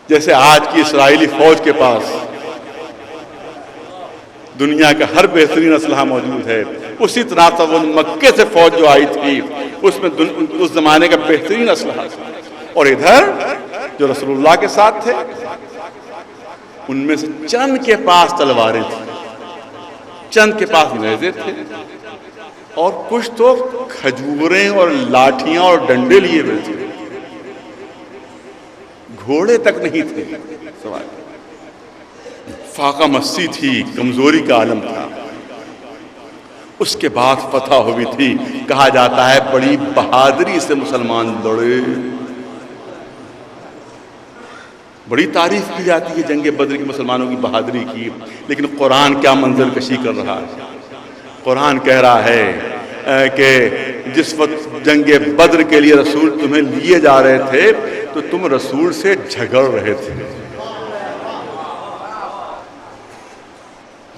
S1: جیسے آج کی اسرائیلی فوج کے پاس دنیا کا ہر بہترین اسلحہ موجود ہے، اسی طرح سے وہ مکے سے فوج جو آئی تھی اس میں اس زمانے کا بہترین اسلحہ تھا۔ اور ادھر جو رسول اللہ کے ساتھ تھے ان میں سے چند کے پاس تلواریں تھیں، چند کے پاس نیزے تھے، اور کچھ تو کھجوریں اور لاٹھیاں اور ڈنڈے لیے ہوئے تھے، گھوڑے تک نہیں تھے سوائے۔ فاقہ مستی تھی، کمزوری کا عالم تھا۔ اس کے بعد فتح ہوئی تھی، کہا جاتا ہے بڑی بہادری سے مسلمان لڑے، بڑی تعریف کی جاتی ہے جنگ بدر کی مسلمانوں کی بہادری کی، لیکن قرآن کیا منظر کشی کر رہا ہے۔ قرآن کہہ رہا ہے کہ جس وقت جنگ بدر کے لیے رسول تمہیں لیے جا رہے تھے تو تم رسول سے جھگڑ رہے تھے۔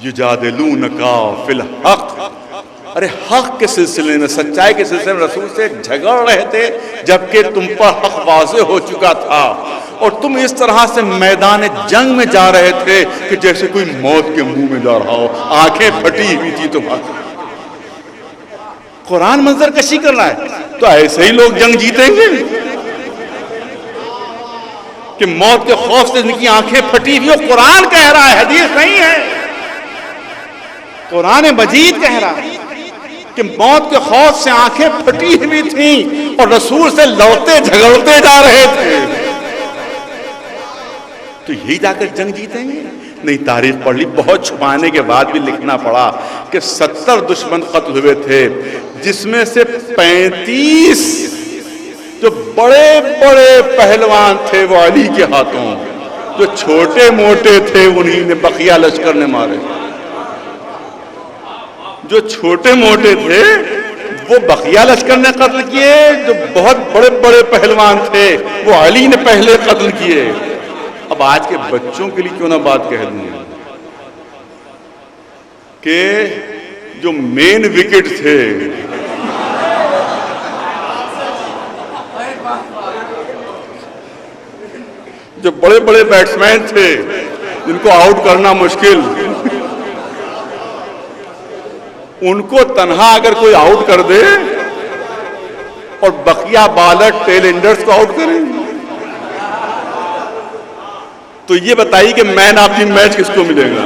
S1: یجادلونک فی الحق، ارے حق کے سلسلے میں، سچائی کے سلسلے میں رسول سے جھگڑ رہے تھے جبکہ تم پر حق واضح ہو چکا تھا، اور تم اس طرح سے میدان جنگ میں جا رہے تھے کہ جیسے کوئی موت کے منہ میں جا رہا ہو، آنکھیں پھٹی ہوئی تھی تمہاری۔ قرآن منظر کشی کر رہا ہے، تو ایسے ہی لوگ جنگ جیتیں گے کہ موت کے خوف سے ان کی آنکھیں پھٹی ہوئی ہو؟ قرآن کہہ رہا ہے، حدیث نہیں ہے، قرآن مجید کہہ رہا ہے کہ موت کے خوف سے آنکھیں پھٹی ہوئی تھیں اور رسول سے لڑتے جھگڑتے جا رہے تھے، تو یہی جا کر جنگ جیتیں گے؟ نہیں، تاریخ پڑھ لی، بہت چھپانے کے بعد بھی لکھنا پڑا کہ 70 دشمن قتل ہوئے تھے، جس میں سے 35 جو بڑے بڑے پہلوان تھے وہ علی کے ہاتھوں، جو چھوٹے موٹے تھے انہی نے بقیہ لشکر نے مارے. جو چھوٹے موٹے تھے وہ بقیہ لشکر نے قتل کیے، جو بہت بڑے بڑے پہلوان تھے وہ علی نے پہلے قتل کیے. اب آج کے بچوں کے لیے کیوں نہ بات کہہ دوں کہ جو مین وکٹ تھے جو بڑے بڑے بیٹسمین تھے جن کو آؤٹ کرنا مشکل، ان کو تنہا اگر کوئی آؤٹ کر دے اور بقیہ بالر ٹیل اینڈرز کو آؤٹ کریں تو یہ بتائیے کہ مین آف دی میچ کس کو ملے گا؟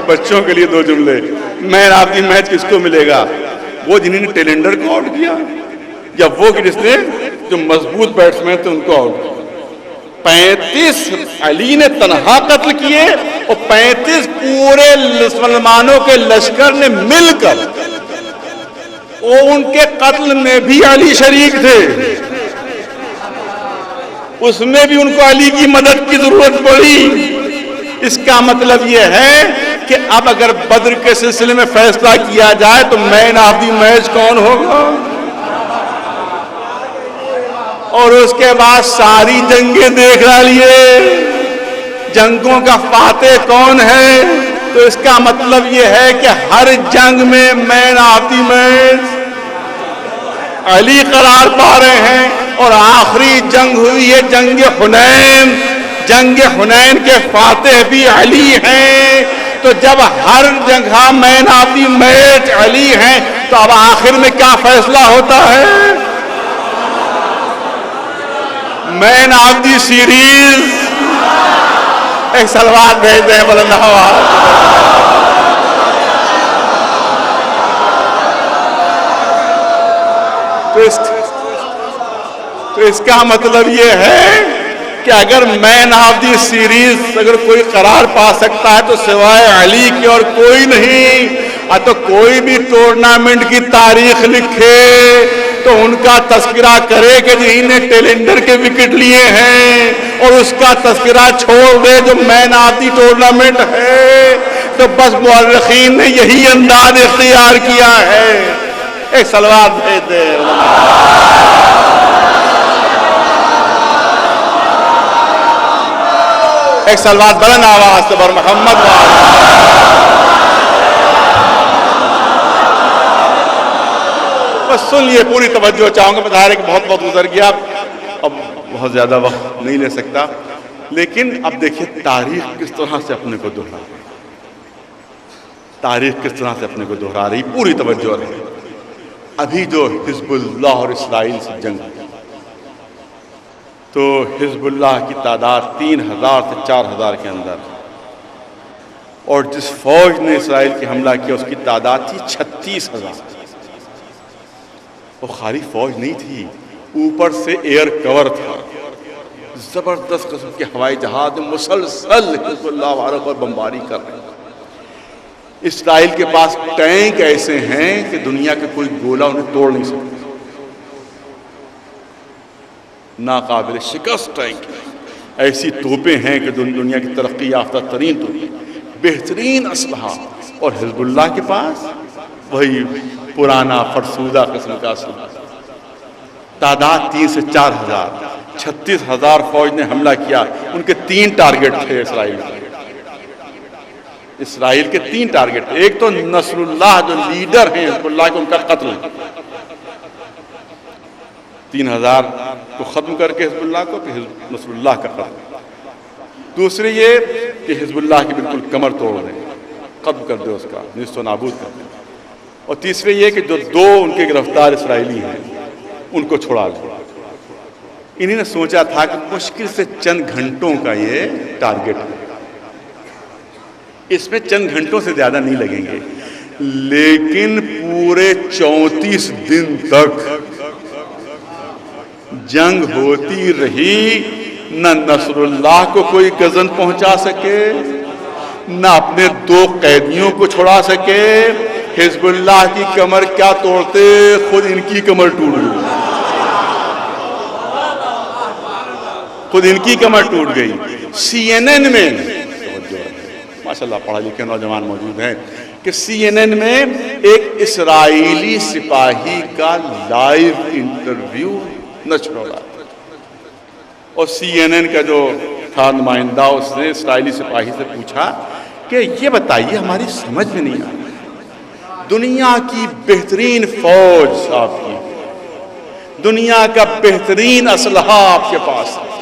S1: بچوں کے لیے دو جملے. مین آف دی میچ کس کو ملے گا؟ وہ جنہوں نے ٹیل اینڈر کو آؤٹ کیا یا وہ کہ جس نے جو مضبوط بیٹسمین تھے ان کو آؤٹ کیا؟ 35 علی نے تنہا قتل کیے اور 35 پورے مسلمانوں کے لشکر نے مل کر، اور ان کے قتل میں بھی علی شریک تھے، اس میں بھی ان کو علی کی مدد کی ضرورت پڑی. اس کا مطلب یہ ہے کہ اب اگر بدر کے سلسلے میں فیصلہ کیا جائے تو مین آف دی میچ کون ہوگا، اور اس کے بعد ساری جنگیں دیکھ لیے جنگوں کا فاتح کون ہے. تو اس کا مطلب یہ ہے کہ ہر جنگ میں مین آف دی میچ علی قرار پا رہے ہیں. اور آخری جنگ ہوئی ہے جنگ حنین، جنگ حنین کے فاتح بھی علی ہیں. تو جب ہر جگہ مین آف دی میچ علی ہیں تو اب آخر میں کیا فیصلہ ہوتا ہے؟ مین آف دی سیریز. ایک سلوات بھیج دیں بلند آواز. تو اس کا مطلب یہ ہے کہ اگر مین آف دی سیریز اگر کوئی قرار پا سکتا ہے تو سوائے علی کے اور کوئی نہیں. تو کوئی بھی ٹورنامنٹ کی تاریخ لکھے تو ان کا تذکرہ کرے کہ جنہوں نے ٹیلنڈر کے وکٹ لیے ہیں، اور اس کا تذکرہ چھوڑ دے جو مین آف دی ٹورنامنٹ ہے. تو بس مورخین نے یہی انداز اختیار کیا ہے. ایک سلوات بھیج دے. ایک سلوات بلند آواز سے بر محمد بس سن لیے. پوری توجہ چاہوں گا. میں ظاہر ہے کہ بہت گزر گیا، اب بہت زیادہ وقت نہیں لے سکتا، لیکن اب دیکھیے تاریخ کس طرح سے اپنے کو دہرا رہی، تاریخ کس طرح سے اپنے کو دہرا رہی. پوری توجہ رہے. ابھی جو حزب اللہ اور اسرائیل سے جنگ ہے تو حزب اللہ کی تعداد 3000 سے 4000 کے اندر، اور جس فوج نے اسرائیل کی حملہ کیا اس کی تعداد تھی 36,000. وہ خالی فوج نہیں تھی، اوپر سے ایئر کور تھا، زبردست قسم کے ہوائی جہاز مسلسل حزب اللہ والوں پر بمباری کر رہے ہیں. اسرائیل کے پاس ٹینک ایسے ہیں کہ دنیا کے کوئی گولہ انہیں توڑ نہیں سکتا، ناقابل شکست ٹینک. ایسی توپیں ہیں کہ دنیا کی ترقی یافتہ ترین توپیں، بہترین اسلحہ. اور حزب اللہ کے پاس وہی پرانا فرسودہ قسم کا اسلحہ. تعداد 3 سے 4000. 36,000 فوج نے حملہ کیا. ان کے 3 ٹارگٹ تھے اسرائیل کے 3 ٹارگٹ. ایک تو نصر اللہ جو لیڈر ہیں حزب اللہ کے، ان کا قتل، 3000 کو ختم کر کے حزب اللہ کو، پھر نصر اللہ کا قتل. دوسرے یہ کہ حزب اللہ کی بالکل کمر توڑ دیں، ختم کر دے، اس کا نیست و نابود کر دیں. اور تیسرے یہ کہ جو 2 ان کے گرفتار اسرائیلی ہیں ان کو چھوڑا دیں. انہوں نے سوچا تھا کہ مشکل سے چند گھنٹوں کا یہ ٹارگٹ ہے، اس میں چند گھنٹوں سے زیادہ نہیں لگیں گے. لیکن پورے 34 دن تک جنگ ہوتی رہی. نہ نصر اللہ کو کوئی غزن پہنچا سکے، نہ اپنے 2 قیدیوں کو چھڑا سکے. حزب اللہ کی کمر کیا توڑتے، خود ان کی کمر ٹوٹ گئی، خود ان کی کمر ٹوٹ گئی۔ سی این این میں ماشاءاللہ پڑھا لکھے نوجوان موجود ہیں کہ سی این این میں ایک اسرائیلی سپاہی کا لائیو انٹرویو نشر ہو رہا تھا، اور سی این این کا جو تھا نمائندہ، اس نے اسرائیلی سپاہی سے پوچھا کہ یہ بتائیے ہماری سمجھ میں نہیں آتی، دنیا کی بہترین فوج آپ کی، دنیا کا بہترین اسلحہ آپ کے پاس ہے،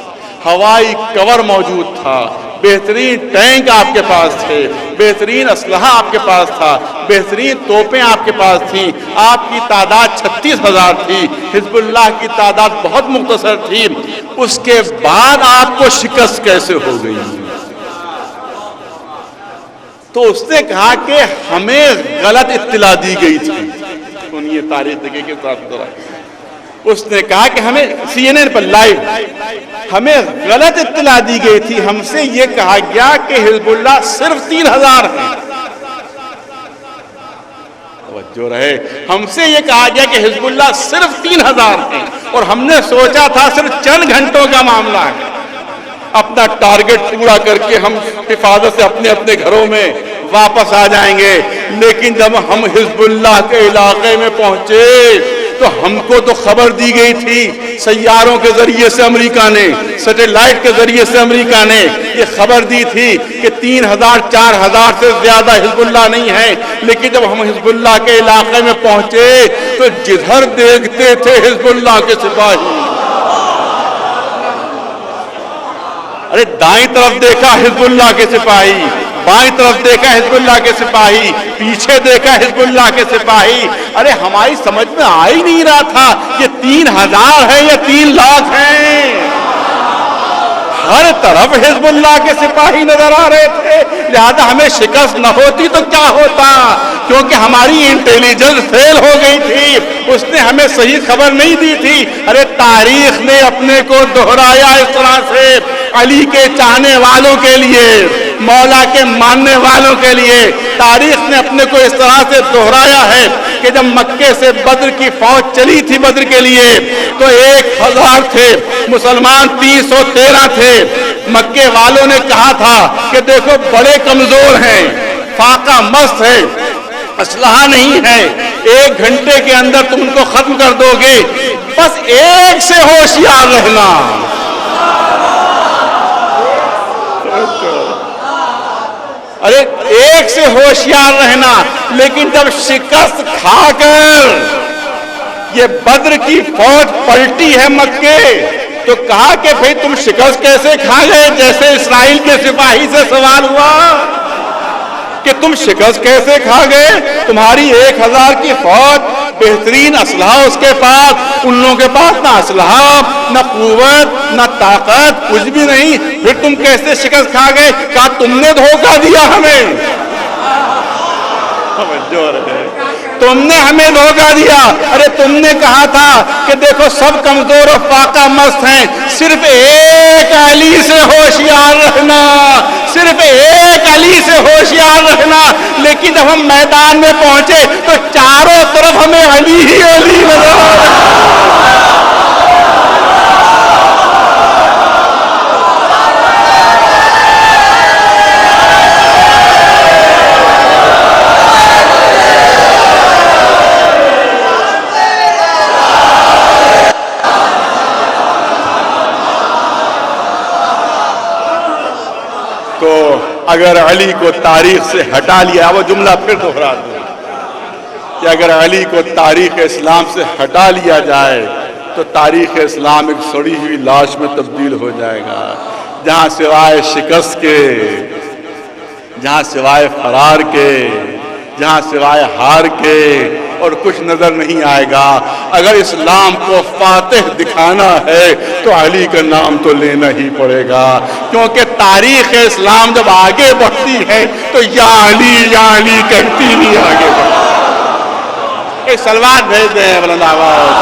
S1: ہوائی کور موجود تھا، بہترین ٹینک آپ کے پاس تھے، بہترین اسلحہ آپ کے پاس تھا، بہترین توپیں آپ کے پاس تھیں، آپ کی تعداد 36,000 تھی، حزب اللہ کی تعداد بہت مختصر تھی، اس کے بعد آپ کو شکست کیسے ہو گئی؟ تو اس نے کہا کہ ہمیں غلط اطلاع دی گئی تھی، سنیے تاریخ دیکھیں کے ساتھ ذرا۔ اس نے کہا کہ ہمیں سی این این پر لائیو ہمیں غلط اطلاع دی گئی تھی، ہم سے یہ کہا گیا کہ حزب اللہ صرف 3,000 ہیں، توجہ رہے، ہم سے یہ کہا گیا کہ حزب اللہ صرف 3,000 ہیں، اور ہم نے سوچا تھا صرف چند گھنٹوں کا معاملہ ہے، اپنا ٹارگٹ پورا کر کے ہم حفاظت سے اپنے اپنے گھروں میں واپس آ جائیں گے، لیکن جب ہم حزب اللہ کے علاقے میں پہنچے تو ہم کو تو خبر دی گئی تھی، سیاروں کے ذریعے سے امریکہ نے، سیٹلائٹ کے ذریعے سے امریکہ نے یہ خبر دی تھی کہ 3,000 4,000 سے زیادہ حزب اللہ نہیں ہے، لیکن جب ہم حزب اللہ کے علاقے میں پہنچے تو جدھر دیکھتے تھے حزب اللہ کے سپاہی، ارے دائیں طرف دیکھا حزب اللہ کے سپاہی، بائیں طرف دیکھا حزب اللہ کے سپاہی، پیچھے دیکھا حزب اللہ کے سپاہی، ارے ہماری سمجھ میں آ ہی نہیں رہا تھا یہ 3,000 ہے یا 3,00,000 ہیں، ہر طرف حزب اللہ کے سپاہی نظر آ رہے تھے، لہذا ہمیں شکست نہ ہوتی تو کیا ہوتا، کیونکہ ہماری انٹیلیجنس فیل ہو گئی تھی، اس نے ہمیں صحیح خبر نہیں دی تھی۔ ارے تاریخ نے اپنے کو دہرایا اس طرح سے، علی کے چاہنے والوں کے لیے، مولا کے ماننے والوں کے لیے تاریخ نے اپنے کو اس طرح سے دہرایا ہے کہ جب مکے سے بدر کی فوج چلی تھی بدر کے لیے تو 1,000 تھے، مسلمان 313 تھے، مکے والوں نے کہا تھا کہ دیکھو بڑے کمزور ہیں، فاقہ مست ہے، اسلحہ نہیں ہے، 1 گھنٹے کے اندر تم ان کو ختم کر دو گے، بس ایک سے ہوشیار رہنا، ارے ایک سے ہوشیار رہنا۔ لیکن جب شکست کھا کر یہ بدر کی فوج پلٹی ہے مکے تو کہا کہ بھئی تم شکست کیسے کھا گئے، جیسے اسرائیل کے سپاہی سے سوال ہوا کہ تم شکست کیسے کھا گئے، تمہاری 1,000 کی فوج، بہترین اسلحہ اس کے پاس، ان لوگوں کے پاس نہ اسلحہ نہ قوت نہ طاقت کچھ بھی نہیں، پھر تم کیسے شکست کھا گئے؟ کہا تم نے دھوکہ دیا ہمیں، تم نے ہمیں دھوکہ دیا، ارے تم نے کہا تھا کہ دیکھو سب کمزور و فاقہ مست ہیں، صرف ایک علی سے ہوشیار رہنا، صرف ایک علی سے ہوشیار رہنا، لیکن جب ہم میدان میں پہنچے تو چاروں طرف ہمیں علی ہی علی نظر آ رہا۔ تو اگر علی کو تاریخ سے ہٹا لیا، وہ جملہ پھر دوہرا دوں کہ اگر علی کو تاریخ اسلام سے ہٹا لیا جائے تو تاریخ اسلام ایک سڑی ہوئی لاش میں تبدیل ہو جائے گا، جہاں سوائے شکست کے، جہاں سوائے فرار کے، جہاں سوائے ہار کے اور کچھ نظر نہیں آئے گا۔ اگر اسلام کو فاتح دکھانا ہے تو علی کا نام تو لینا ہی پڑے گا، کیونکہ تاریخ اسلام جب آگے بڑھتی ہے تو یا علی کہتی نہیں آگے بڑھتی۔ ایک سلوات بھیج دیں بلند آواز،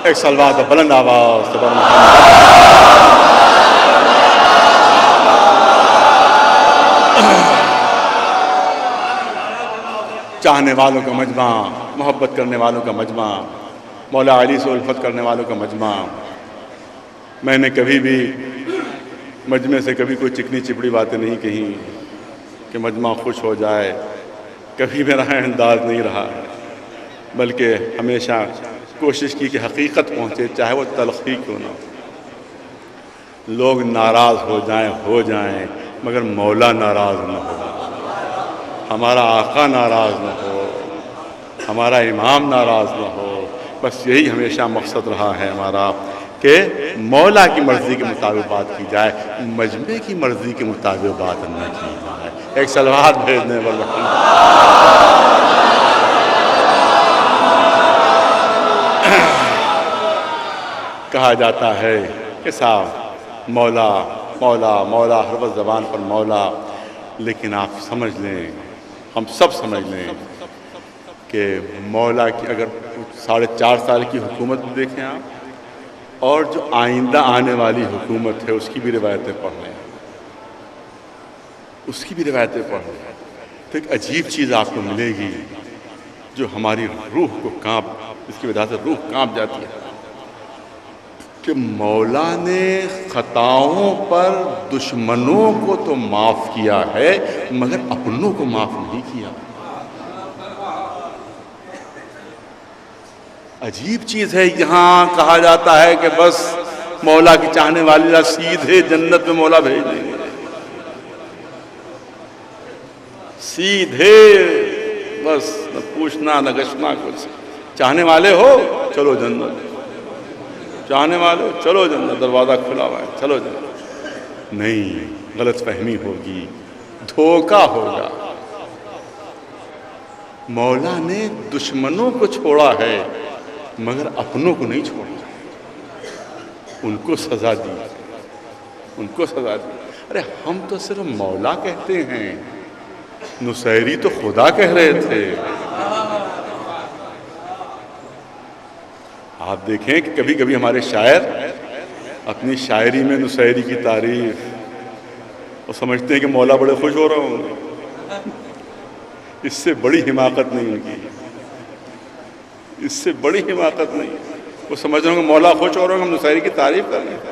S1: ایک سلوات بلند آواز۔ چاہنے والوں کا مجمع، محبت کرنے والوں کا مجمع، مولا علی سے الفت کرنے والوں کا مجمع۔ میں نے کبھی بھی مجمع سے کبھی کوئی چکنی چپڑی باتیں نہیں کہیں کہ مجمع خوش ہو جائے، کبھی میرا انداز نہیں رہا، بلکہ ہمیشہ کوشش کی کہ حقیقت پہنچے، چاہے وہ تلخی کیوں نہ ہو۔ لوگ ناراض ہو جائیں مگر مولا ناراض نہ ہو، ہمارا آقا ناراض نہ ہو، ہمارا امام ناراض نہ ہو۔ بس یہی ہمیشہ مقصد رہا ہے ہمارا کہ مولا کی مرضی کے مطابق بات کی جائے، مجمع کی مرضی کے مطابق بات نہ کی جائے۔ ایک صلوات بھیجنے پر کہا جاتا ہے کہ صاحب مولا مولا مولا ہر وقت زبان پر مولا، لیکن آپ سمجھ لیں، ہم سب سمجھ لیں کہ مولا کی اگر 4.5 سال کی حکومت دیکھیں آپ، اور جو آئندہ آنے والی حکومت ہے اس کی بھی روایتیں پڑھ لیں، اس کی بھی روایتیں پڑھ لیں، تو ایک عجیب چیز آپ کو ملے گی جو ہماری روح کو اس کی وجہ سے روح کانپ جاتی ہے کہ مولا نے خطاؤں پر دشمنوں کو تو معاف کیا ہے مگر اپنوں کو معاف نہیں کیا۔ عجیب چیز ہے، یہاں کہا جاتا ہے کہ بس مولا کی چاہنے والی سیدھے جنت میں مولا بھیج دیں گے، سیدھے، بس نہ پوچھنا نہ گچھنا کچھ۔ چاہنے والے ہو چلو جنت، چاہنے والے ہو چلو جنت، دروازہ کھلا ہوا ہے چلو جنت۔ نہیں، غلط فہمی ہوگی، دھوکہ ہوگا۔ مولا نے دشمنوں کو چھوڑا ہے مگر اپنوں کو نہیں چھوڑا، ان کو سزا دی، ان کو سزا دی۔ ارے ہم تو صرف مولا کہتے ہیں، نصیری تو خدا کہہ رہے تھے۔ آپ دیکھیں کہ کبھی کبھی ہمارے شاعر اپنی شاعری میں نصیری کی تعریف، وہ سمجھتے ہیں کہ مولا بڑے خوش ہو رہے ہوں گے۔ اس سے بڑی حماقت نہیں ان کی، اس سے بڑی حماقت نہیں۔ وہ سمجھ رہے ہوں گے مولا خوش ہو رہے ہوں گے، ہم نصیری کی تعریف کر رہے ہیں،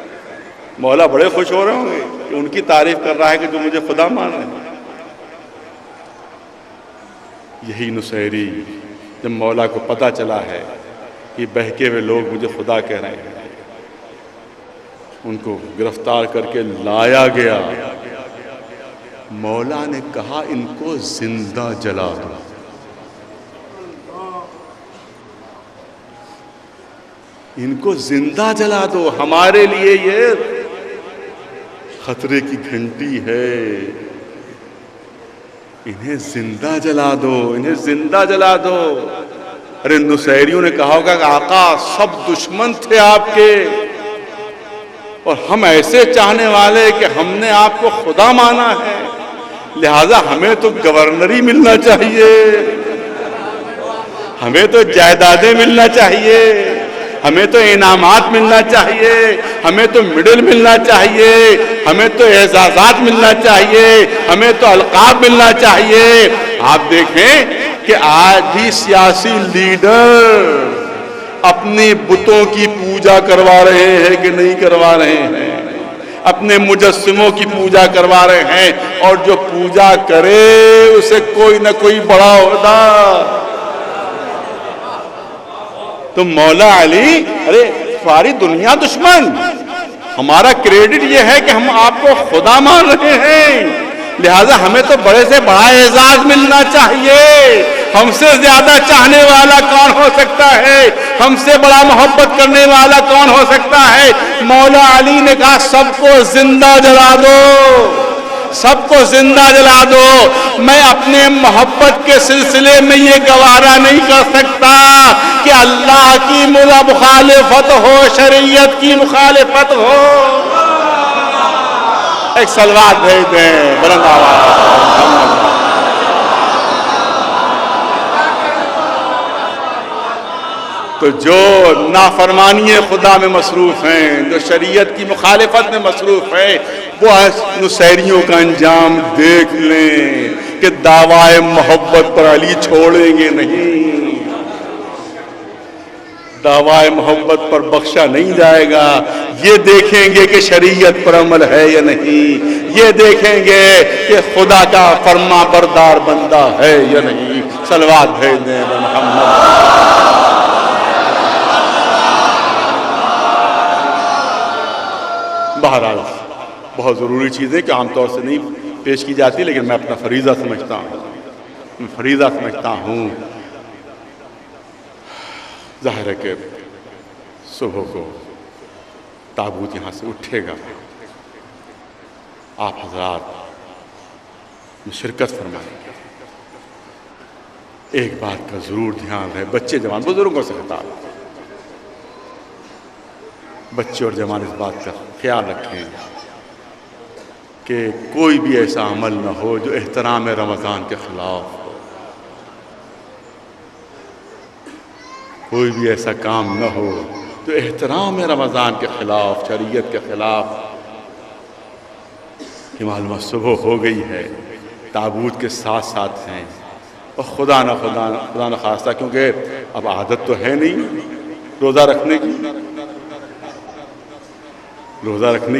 S1: مولا بڑے خوش ہو رہے ہوں گے کہ ان کی تعریف کر رہا ہے کہ جو مجھے خدا مان رہے ہیں۔ یہی نصیری جب مولا کو پتہ چلا ہے کہ بہکے ہوئے لوگ مجھے خدا کہہ رہے ہیں، ان کو گرفتار کر کے لایا گیا۔ مولا نے کہا ان کو زندہ جلا دو، ان کو زندہ جلا دو، ہمارے لیے یہ خطرے کی گھنٹی ہے، انہیں زندہ جلا دو، انہیں زندہ جلا دو۔ ارے نصیریوں نے کہا ہوگا کہ آقا سب دشمن تھے آپ کے، اور ہم ایسے چاہنے والے کہ ہم نے آپ کو خدا مانا ہے، لہذا ہمیں تو گورنری ملنا چاہیے، ہمیں تو جائیدادیں ملنا چاہیے، ہمیں تو انعامات ملنا چاہیے، ہمیں تو میڈل ملنا چاہیے، ہمیں تو اعزازات ملنا چاہیے، ہمیں تو القاب ملنا چاہیے۔ آپ دیکھیں کہ آج بھی سیاسی لیڈر اپنی بتوں کی پوجا کروا رہے ہیں کہ نہیں کروا رہے ہیں، اپنے مجسموں کی پوجا کروا رہے ہیں، اور جو پوجا کرے اسے کوئی نہ کوئی بڑا عہدہ۔ تو مولا علی، ارے ساری دنیا دشمن، ہمارا کریڈٹ یہ ہے کہ ہم آپ کو خدا مان رہے ہیں، لہذا ہمیں تو بڑے سے بڑا اعزاز ملنا چاہیے۔ ہم سے زیادہ چاہنے والا کون ہو سکتا ہے؟ ہم سے بڑا محبت کرنے والا کون ہو سکتا ہے؟ مولا علی نے کہا سب کو زندہ جلا دو، سب کو زندہ جلا دو۔ میں اپنے محبت کے سلسلے میں یہ گوارا نہیں کر سکتا کہ اللہ کی مخالفت ہو، شریعت کی مخالفت ہو۔ ایک صلوات بھیج دیں بلند آواز۔ تو جو نافرمانی خدا میں مصروف ہیں، جو شریعت کی مخالفت میں مصروف ہیں، وہ نصیریوں کا انجام دیکھ لیں۔ کہ دعوائے محبت پر علی چھوڑیں گے نہیں، دعوائے محبت پر بخشا نہیں جائے گا، یہ دیکھیں گے کہ شریعت پر عمل ہے یا نہیں، یہ دیکھیں گے کہ خدا کا فرما بردار بندہ ہے یا نہیں۔ صلوات بھیج دیں محمد۔ بہرحال بہت ضروری چیزیں کہ عام طور سے نہیں پیش کی جاتی، لیکن میں اپنا فریضہ سمجھتا ہوں۔ ظاہر ہے کہ صبح کو تابوت یہاں سے اٹھے گا، آپ حضرات میں شرکت فرمائیں گے۔ ایک بات کا ضرور دھیان رہے، بچے جوان، بزرگوں سے خطاب، بچے اور جوان اس بات کا خیال رکھیں کہ کوئی بھی ایسا عمل نہ ہو جو احترام رمضان کے خلاف ہو، کوئی بھی ایسا کام نہ ہو جو احترام رمضان کے خلاف، شریعت کے خلاف۔ کہ معلومات صبح ہو گئی ہے، تابوت کے ساتھ ساتھ ہیں، اور خدا نہ خواستہ، کیونکہ اب عادت تو ہے نہیں روزہ رکھنے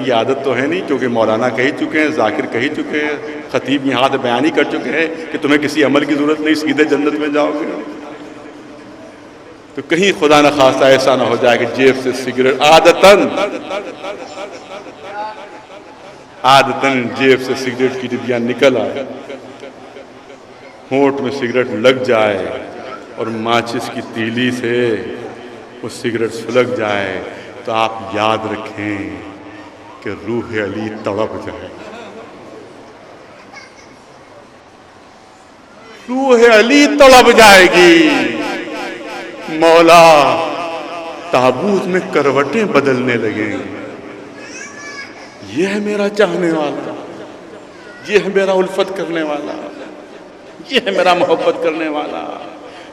S1: کی عادت تو ہے نہیں، کیونکہ مولانا کہہ چکے ہیں، ذاکر کہہ چکے ہیں، خطیب یہاں سے بیان ہی کر چکے ہیں کہ تمہیں کسی عمل کی ضرورت نہیں، سیدھے جنت میں جاؤ گے۔ تو کہیں خدا نہ خواستہ ایسا نہ ہو جائے کہ جیب سے سگریٹ عادتاً جیب سے سگریٹ کی ڈبیاں نکل آئے، ہونٹ میں سگریٹ لگ جائے اور ماچس کی تیلی سے وہ سگریٹ سلگ جائے، تو آپ یاد رکھیں کہ روح علی تڑپ جائے، روح علی تڑپ جائے گی۔ مولا تابوت میں کروٹیں بدلنے لگیں گے، یہ ہے میرا چاہنے والا، یہ ہے میرا الفت کرنے والا، یہ ہے میرا محبت کرنے والا،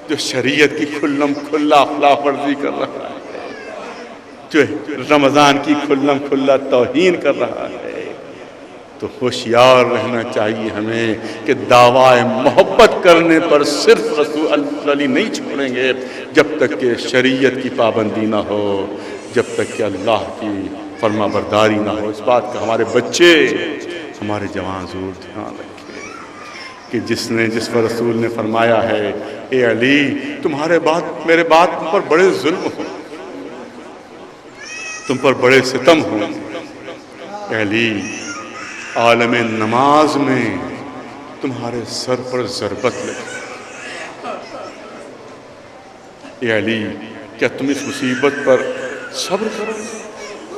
S1: جو شریعت کی کھلم کھلا خلاف ورزی کر رہا ہے، جو رمضان کی کھلم کھلا توہین کر رہا ہے۔ تو ہوشیار رہنا چاہیے ہمیں کہ دعویٰ محبت کرنے پر صرف رسول علی نہیں چھوڑیں گے جب تک کہ شریعت کی پابندی نہ ہو، جب تک کہ اللہ کی فرما برداری نہ ہو۔ اس بات کا ہمارے بچے، ہمارے جوان ضرور دھیان رکھیں کہ جس پر رسول نے فرمایا ہے، اے علی میرے بات تم پر بڑے ظلم ہو، تم پر بڑے ستم ہوں، اے علی عالم نماز میں تمہارے سر پر ضربت لگی، اے علی کیا تم اس مصیبت پر صبر کرو؟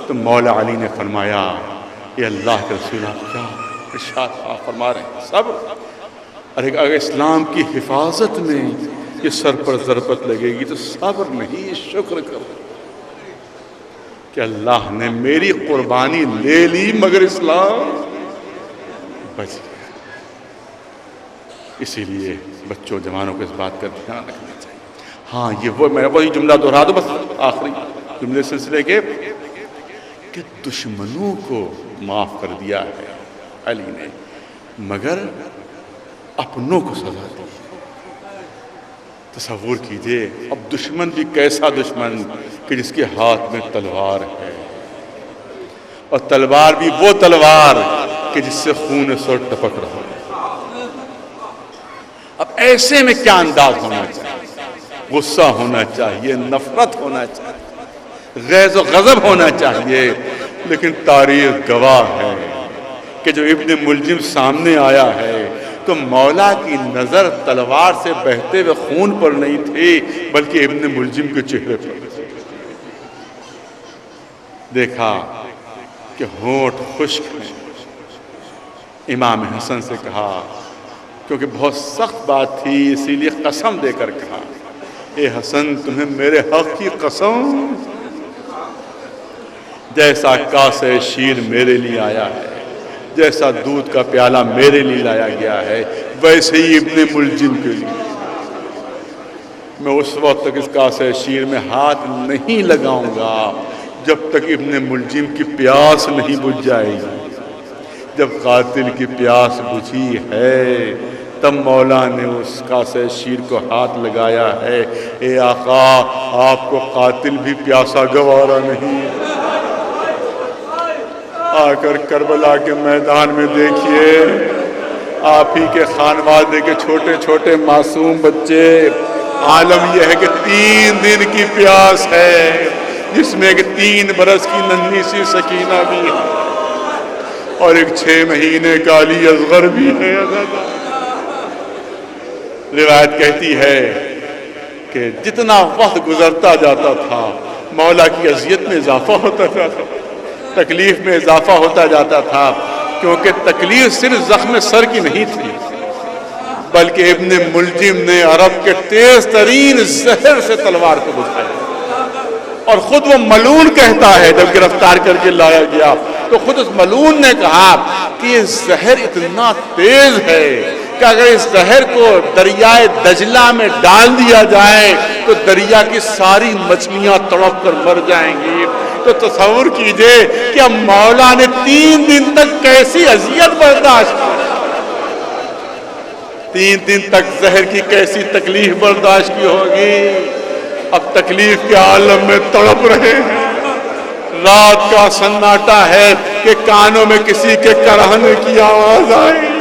S1: تو مولا علی نے فرمایا، اے اللہ کے رسول آپ کیا ارشاد فرما رہے ہیں؟ صبر؟ اگر اسلام کی حفاظت میں یہ سر پر ضربت لگے گی تو صبر نہیں، شکر کرو کہ اللہ نے میری قربانی لے لی مگر اسلام بچ گیا۔ اسی لیے بچوں جوانوں کو اس بات کا دھیان رکھنا چاہیے۔ ہاں یہ میں وہی جملہ دہرا دو بس آخری جملے سلسلے کے، کہ دشمنوں کو معاف کر دیا ہے علی نے، مگر اپنوں کو سزا دی۔ تصور کیجئے اب دشمن بھی کیسا دشمن کہ جس کے ہاتھ میں تلوار ہے، اور تلوار بھی وہ تلوار کہ جس سے خون سر ٹپک رہا ہے۔ اب ایسے میں کیا انداز ہونا چاہیے؟ غصہ ہونا چاہیے، نفرت ہونا چاہیے، غیظ و غضب ہونا چاہیے، لیکن تاریخ گواہ ہے کہ جو ابن ملجم سامنے آیا ہے تو مولا کی نظر تلوار سے بہتے ہوئے خون پر نہیں تھی بلکہ ابن ملجم کے چہرے پر۔ دیکھا کہ ہونٹ خشک ہیں، امام حسن سے کہا، کیونکہ بہت سخت بات تھی اسی لیے قسم دے کر کہا، اے حسن تمہیں میرے حق کی قسم، جیسا کاسے شیر میرے لیے آیا ہے، جیسا دودھ کا پیالہ میرے لیے لایا گیا ہے، ویسے ہی ابن ملجم کے لیے۔ میں اس وقت تک اس کاسے شیر میں ہاتھ نہیں لگاؤں گا جب تک ابن ملجم کی پیاس نہیں بجھ جائے گی۔ جب قاتل کی پیاس بجھی ہے تب مولا نے اس قاصے شیر کو ہاتھ لگایا ہے، اے آقا آپ کو قاتل بھی پیاسا گوارا نہیں، آ کر کربلا کے میدان میں دیکھیے آپ ہی کے خانوادے کے چھوٹے چھوٹے معصوم بچے، عالم یہ ہے کہ 3 دن کی پیاس ہے جس میں ایک 3 برس کی ننھی سی سکینہ بھی ہے اور ایک 6 مہینے کا علی اصغر بھی ہے۔ روایت کہتی ہے کہ جتنا وقت گزرتا جاتا تھا مولا کی اذیت میں اضافہ ہوتا جاتا تھا، تکلیف میں اضافہ ہوتا جاتا تھا، کیونکہ تکلیف صرف زخم سر کی نہیں تھی بلکہ ابن ملجم نے عرب کے تیز ترین زہر سے تلوار کو بجھایا، اور خود وہ ملعون کہتا ہے جب گرفتار کر کے لایا گیا تو خود اس ملعون نے کہا کہ یہ زہر اتنا تیز ہے کہ اگر اس زہر کو دریائے دجلہ میں ڈال دیا جائے تو دریا کی ساری مچھلیاں تڑپ کر مر جائیں گی۔ تو تصور کیجئے کہ اب مولا نے 3 دن تک کیسی اذیت برداشت کی، 3 دن تک زہر کی کیسی تکلیف برداشت کی ہوگی۔ اب تکلیف کے عالم میں تڑپ رہے ہیں، رات کا سناٹا ہے کہ کانوں میں کسی کے کرہنے کی آواز آئی،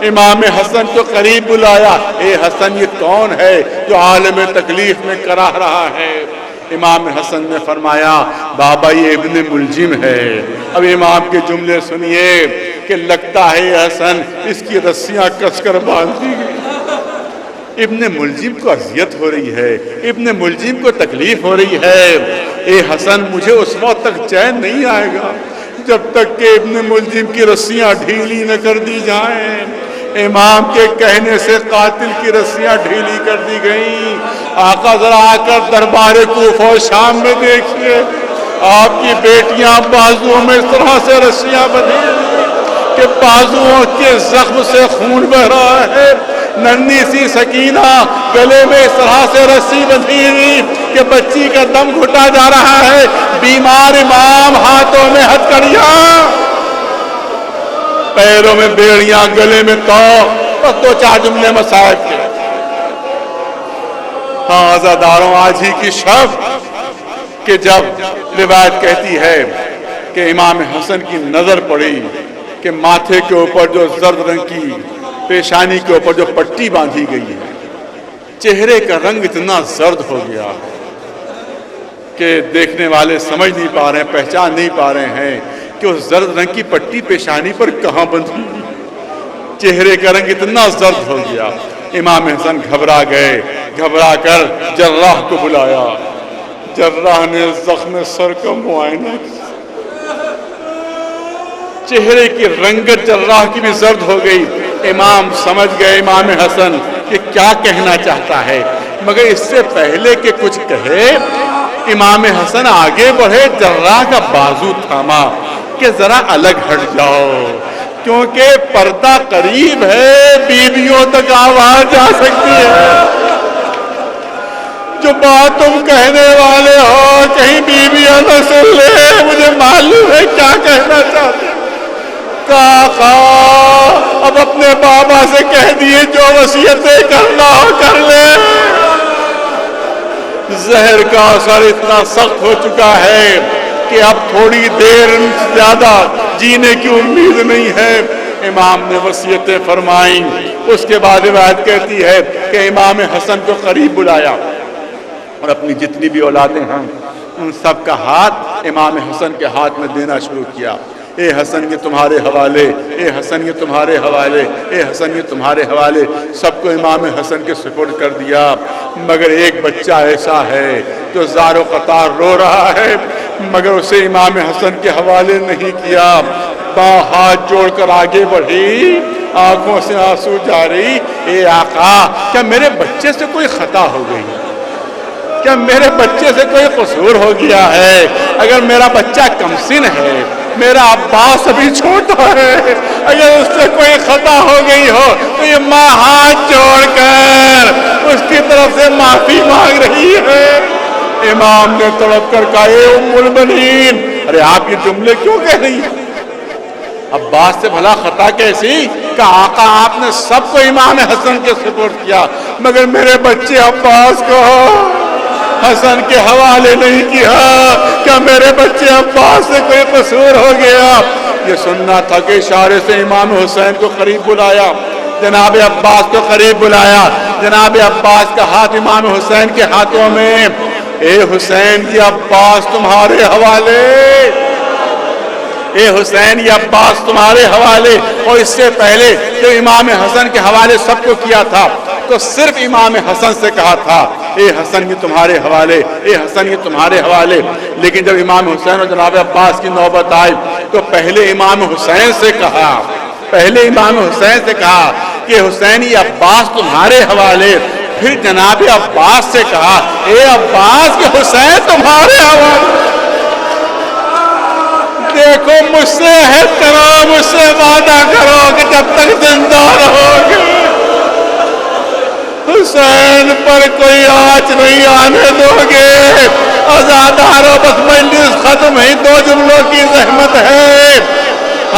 S1: امام حسن کو قریب بلایا، اے حسن یہ کون ہے جو عالم تکلیف میں کراہ رہا ہے؟ امام حسن نے فرمایا بابا یہ ابن ملجم ہے۔ اب امام کے جملے سنیے کہ لگتا ہے حسن اس کی رسیاں کس کر باندھ دی گئی، ابن ملجم کو اذیت ہو رہی ہے، ابن ملجم کو تکلیف ہو رہی ہے۔ اے حسن مجھے اس وقت تک چین نہیں آئے گا جب تک کہ ابن ملجم کی رسیاں ڈھیلی نہ کر دی جائیں۔ امام کے کہنے سے قاتل کی رسیاں ڈھیلی کر دی گئیں۔ آقا ذرا آ کر دربار کوفہ و شام میں دیکھیے، آپ کی بیٹیاں بازوؤں میں اس طرح سے رسیاں بندھی کہ بازوؤں کے زخم سے خون بہ رہا ہے، ننھی سی سکینہ گلے میں اس طرح سے رسی بندھی ہوئی کہ بچی کا دم گھٹا جا رہا ہے، بیمار امام ہاتھوں میں ہتھکڑیاں، پیروں میں بیڑیاں، گلے میں توق، بس 2-4 جملے مصائب کے۔ ہاں عزاداروں آج ہی کی شب کہ جب روایت کہتی ہے کہ امام حسن کی نظر پڑی کہ ماتھے کے اوپر جو زرد رنگ کی، پیشانی کے اوپر جو پٹی باندھی گئی ہے، چہرے کا رنگ اتنا زرد ہو گیا کہ دیکھنے والے سمجھ نہیں پا رہے ہیں، پہچان نہیں پا رہے ہیں کہ اس زرد رنگ کی پٹی پیشانی پر کہاں بندھی، چہرے کا رنگ اتنا زرد ہو گیا۔ امام حسن گھبرا گئے، گھبرا کر جراح کو بلایا، جراح نے زخم سر کا معائنہ کیا، چہرے کی رنگت جراح کی بھی زرد ہو گئی۔ امام سمجھ گئے امام حسن کہ کیا کہنا چاہتا ہے، مگر اس سے پہلے کہ کچھ کہے امام حسن آگے بڑھے، جراح کا بازو تھاما کہ ذرا الگ ہٹ جاؤ کیونکہ پردہ قریب ہے، بیویوں تک آواز جا سکتی ہے، جو بات تم کہنے والے ہو کہیں بیویوں نہ سن لے، مجھے معلوم ہے کیا کہنا چاہتے ہیں۔ آقا اب اپنے بابا سے کہہ دیے جو وصیتیں کرنا ہو کر لے، زہر کا اثر اتنا سخت ہو چکا ہے کہ اب تھوڑی دیر زیادہ جینے کی امید نہیں ہے۔ امام نے وصیتیں فرمائیں، اس کے بعد روایت کہتی ہے کہ امام حسن کو قریب بلایا اور اپنی جتنی بھی اولادیں ہیں ان سب کا ہاتھ امام حسن کے ہاتھ میں دینا شروع کیا۔ اے حسن یہ تمہارے حوالے، اے حسن یہ تمہارے حوالے، اے حسن یہ تمہارے حوالے، سب کو امام حسن کے سپرد کر دیا، مگر ایک بچہ ایسا ہے جو زار و قطار رو رہا ہے، مگر اسے امام حسن کے حوالے نہیں کیا۔ باں ہاتھ جوڑ کر آگے بڑھی، آنکھوں سے آنسو جاری، اے آقا کیا میرے بچے سے کوئی خطا ہو گئی؟ کیا میرے بچے سے کوئی قصور ہو گیا ہے؟ اگر میرا بچہ کمسن ہے، میرا عباس ابھی چھوٹا ہے، اگر اس سے کوئی خطا ہو گئی ہو تو یہ ماں ہاتھ جوڑ کر اس کی طرف سے معافی مانگ رہی ہے۔ امام نے تڑپ کر کہا اے ام المؤمنین، ارے آپ یہ جملے کیوں کہہ رہی ہیں؟ عباس سے بھلا خطا کیسی کہ آقا آپ نے سب کو امام حسن کے سپورٹ کیا مگر میرے بچے عباس کو حسن کے حوالے نہیں کیا، کہ میرے بچے عباس سے کوئی قصور ہو گیا۔ یہ سننا تھا کہ اشارے سے امام حسین کو قریب بلایا، جناب عباس کو قریب بلایا، جناب عباس کا ہاتھ امام حسین کے ہاتھوں میں، اے حسین یہ عباس تمہارے حوالے، اے حسین یہ عباس تمہارے حوالے۔ اور اس سے پہلے جو امام حسن کے حوالے سب کو کیا تھا تو صرف امام حسن سے کہا تھا اے حسن یہ تمہارے حوالے، اے حسن یہ تمہارے حوالے۔ لیکن جب امام حسین اور جناب عباس کی نوبت آئی تو پہلے امام حسین سے کہا، پہلے امام حسین سے کہا کہ حسین یہ عباس تمہارے حوالے، پھر جناب عباس سے کہا اے عباس کہ حسین تمہارے حوالے۔ دیکھو مجھ سے عہد کرو، مجھ سے وعدہ کرو کہ جب تک زندہ رہو گے حسین پر کوئی آنچ نہیں آنے دو گے۔ آزادارو بس مجلس ختم ہی دو جملوں کی زحمت ہے۔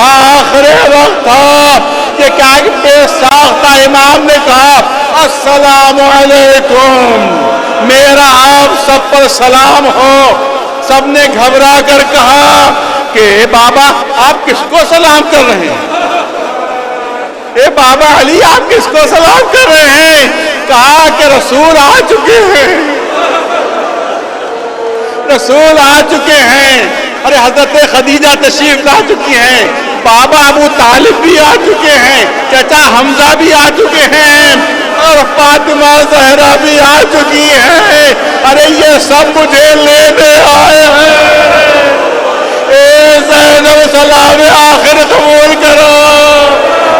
S1: آخر وقت تھا کہ کیا بے ساختہ امام نے کہا السلام علیکم، میرا آپ سب پر سلام ہو۔ سب نے گھبرا کر کہا کہ اے بابا آپ کس کو سلام کر رہے ہیں، اے بابا علی آپ کس کو سلام کر رہے ہیں؟ کہا کہ رسول آ چکے ہیں، رسول آ چکے ہیں۔ ارے حضرت خدیجہ تشریف لا چکی ہیں، بابا ابو طالب بھی آ چکے ہیں، چچا حمزہ بھی آ چکے ہیں، اور فاطمہ زہرا بھی آ چکی ہے۔ ارے یہ سب مجھے لینے آئے ہیں۔ اے زینب سلام آخر قبول کرو،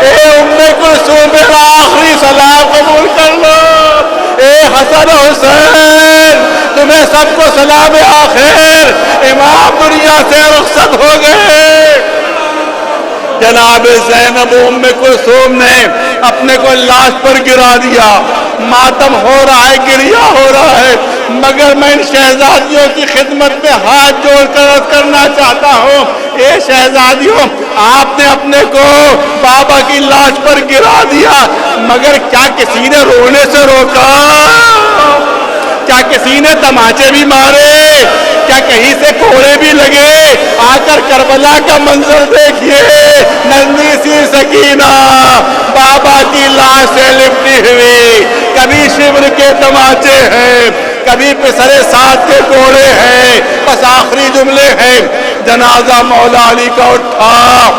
S1: اے ام کلثوم میرا آخری سلام قبول کر لو، اے حسن حسین تمہیں سب کو سلام آخر، امام دنیا سے رخصت ہو گئے۔ جناب زینب ام کلثوم نے اپنے کو لاش پر گرا دیا، ماتم ہو رہا ہے، گریہ ہو رہا ہے، مگر میں ان شہزادیوں کی خدمت میں ہاتھ جوڑ کر عرض کرنا چاہتا ہوں اے شہزادیوں آپ نے اپنے کو بابا کی لاش پر گرا دیا مگر کیا کسی نے رونے سے روکا؟ کیا کسی نے تماچے بھی مارے؟ کیا کہیں سے کوڑے بھی لگے؟ آ کر کربلا کا منظر دیکھیے، ننھی سی سکینہ بابا کی لاش سے لپٹی ہوئی، کبھی شبر کے تماچے ہیں، کبھی پسرے ساتھ کے کوڑے ہیں، بس آخری جملے ہیں جنازہ مولا علی کا اٹھا۔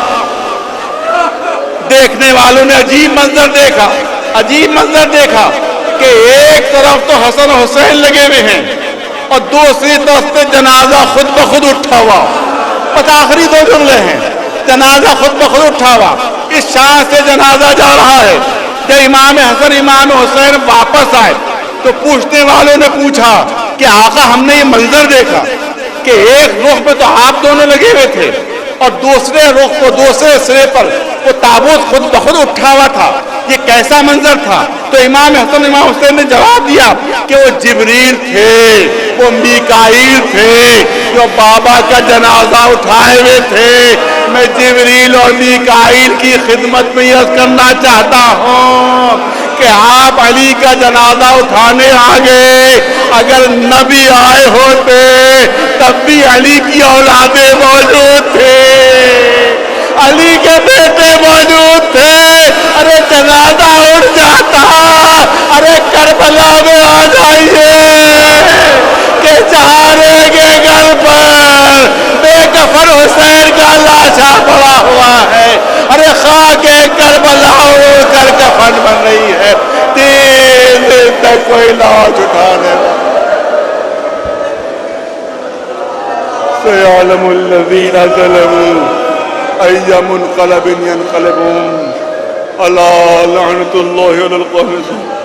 S1: دیکھنے والوں نے عجیب منظر دیکھا، عجیب منظر دیکھا کہ ایک طرف تو حسن حسین لگے ہوئے ہیں اور دوسری طرف سے جنازہ خود بخود اٹھا ہوا۔ بس آخری دو جملے ہیں، جنازہ خود بخود اٹھا ہوا۔ اس شان سے جنازہ جا رہا ہے۔ جب امام حسن امام حسین واپس آئے تو پوچھنے والوں نے پوچھا کہ آقا ہم نے یہ منظر دیکھا کہ ایک رخ پہ تو آپ دونوں لگے ہوئے تھے اور دوسرے رخ کو دوسرے سرے پر وہ تابوت خود بخود اٹھا ہوا تھا، یہ کیسا منظر تھا؟ تو امام حسن امام حسین نے جواب دیا کہ وہ جبریل تھے، وہ میکائیل تھے جو بابا کا جنازہ اٹھائے ہوئے تھے۔ میں جبریل اور میکائیل کی خدمت میں عرض کرنا چاہتا ہوں کہ آپ علی کا جنازہ اٹھانے آ گئے، اگر نبی آئے ہوتے تب بھی علی کی اولادیں موجود تھے، علی کے بیٹے موجود تھے۔ ارے جنازہ اٹھ جاتا، ارے کربلا میں آ جائیے کہ چہارے کے گھر پر بے کفن حسین کا لاشا پڑا ہوا ہے۔ ارے خاک کربلا اڑ کر کفن بن رہی ہے، 3 دن تک کوئی لاش اٹھانے والا۔ سيعلم الذين ظلموا أي منقلب ينقلبون ألا لعنة الله على القوم الظالمين۔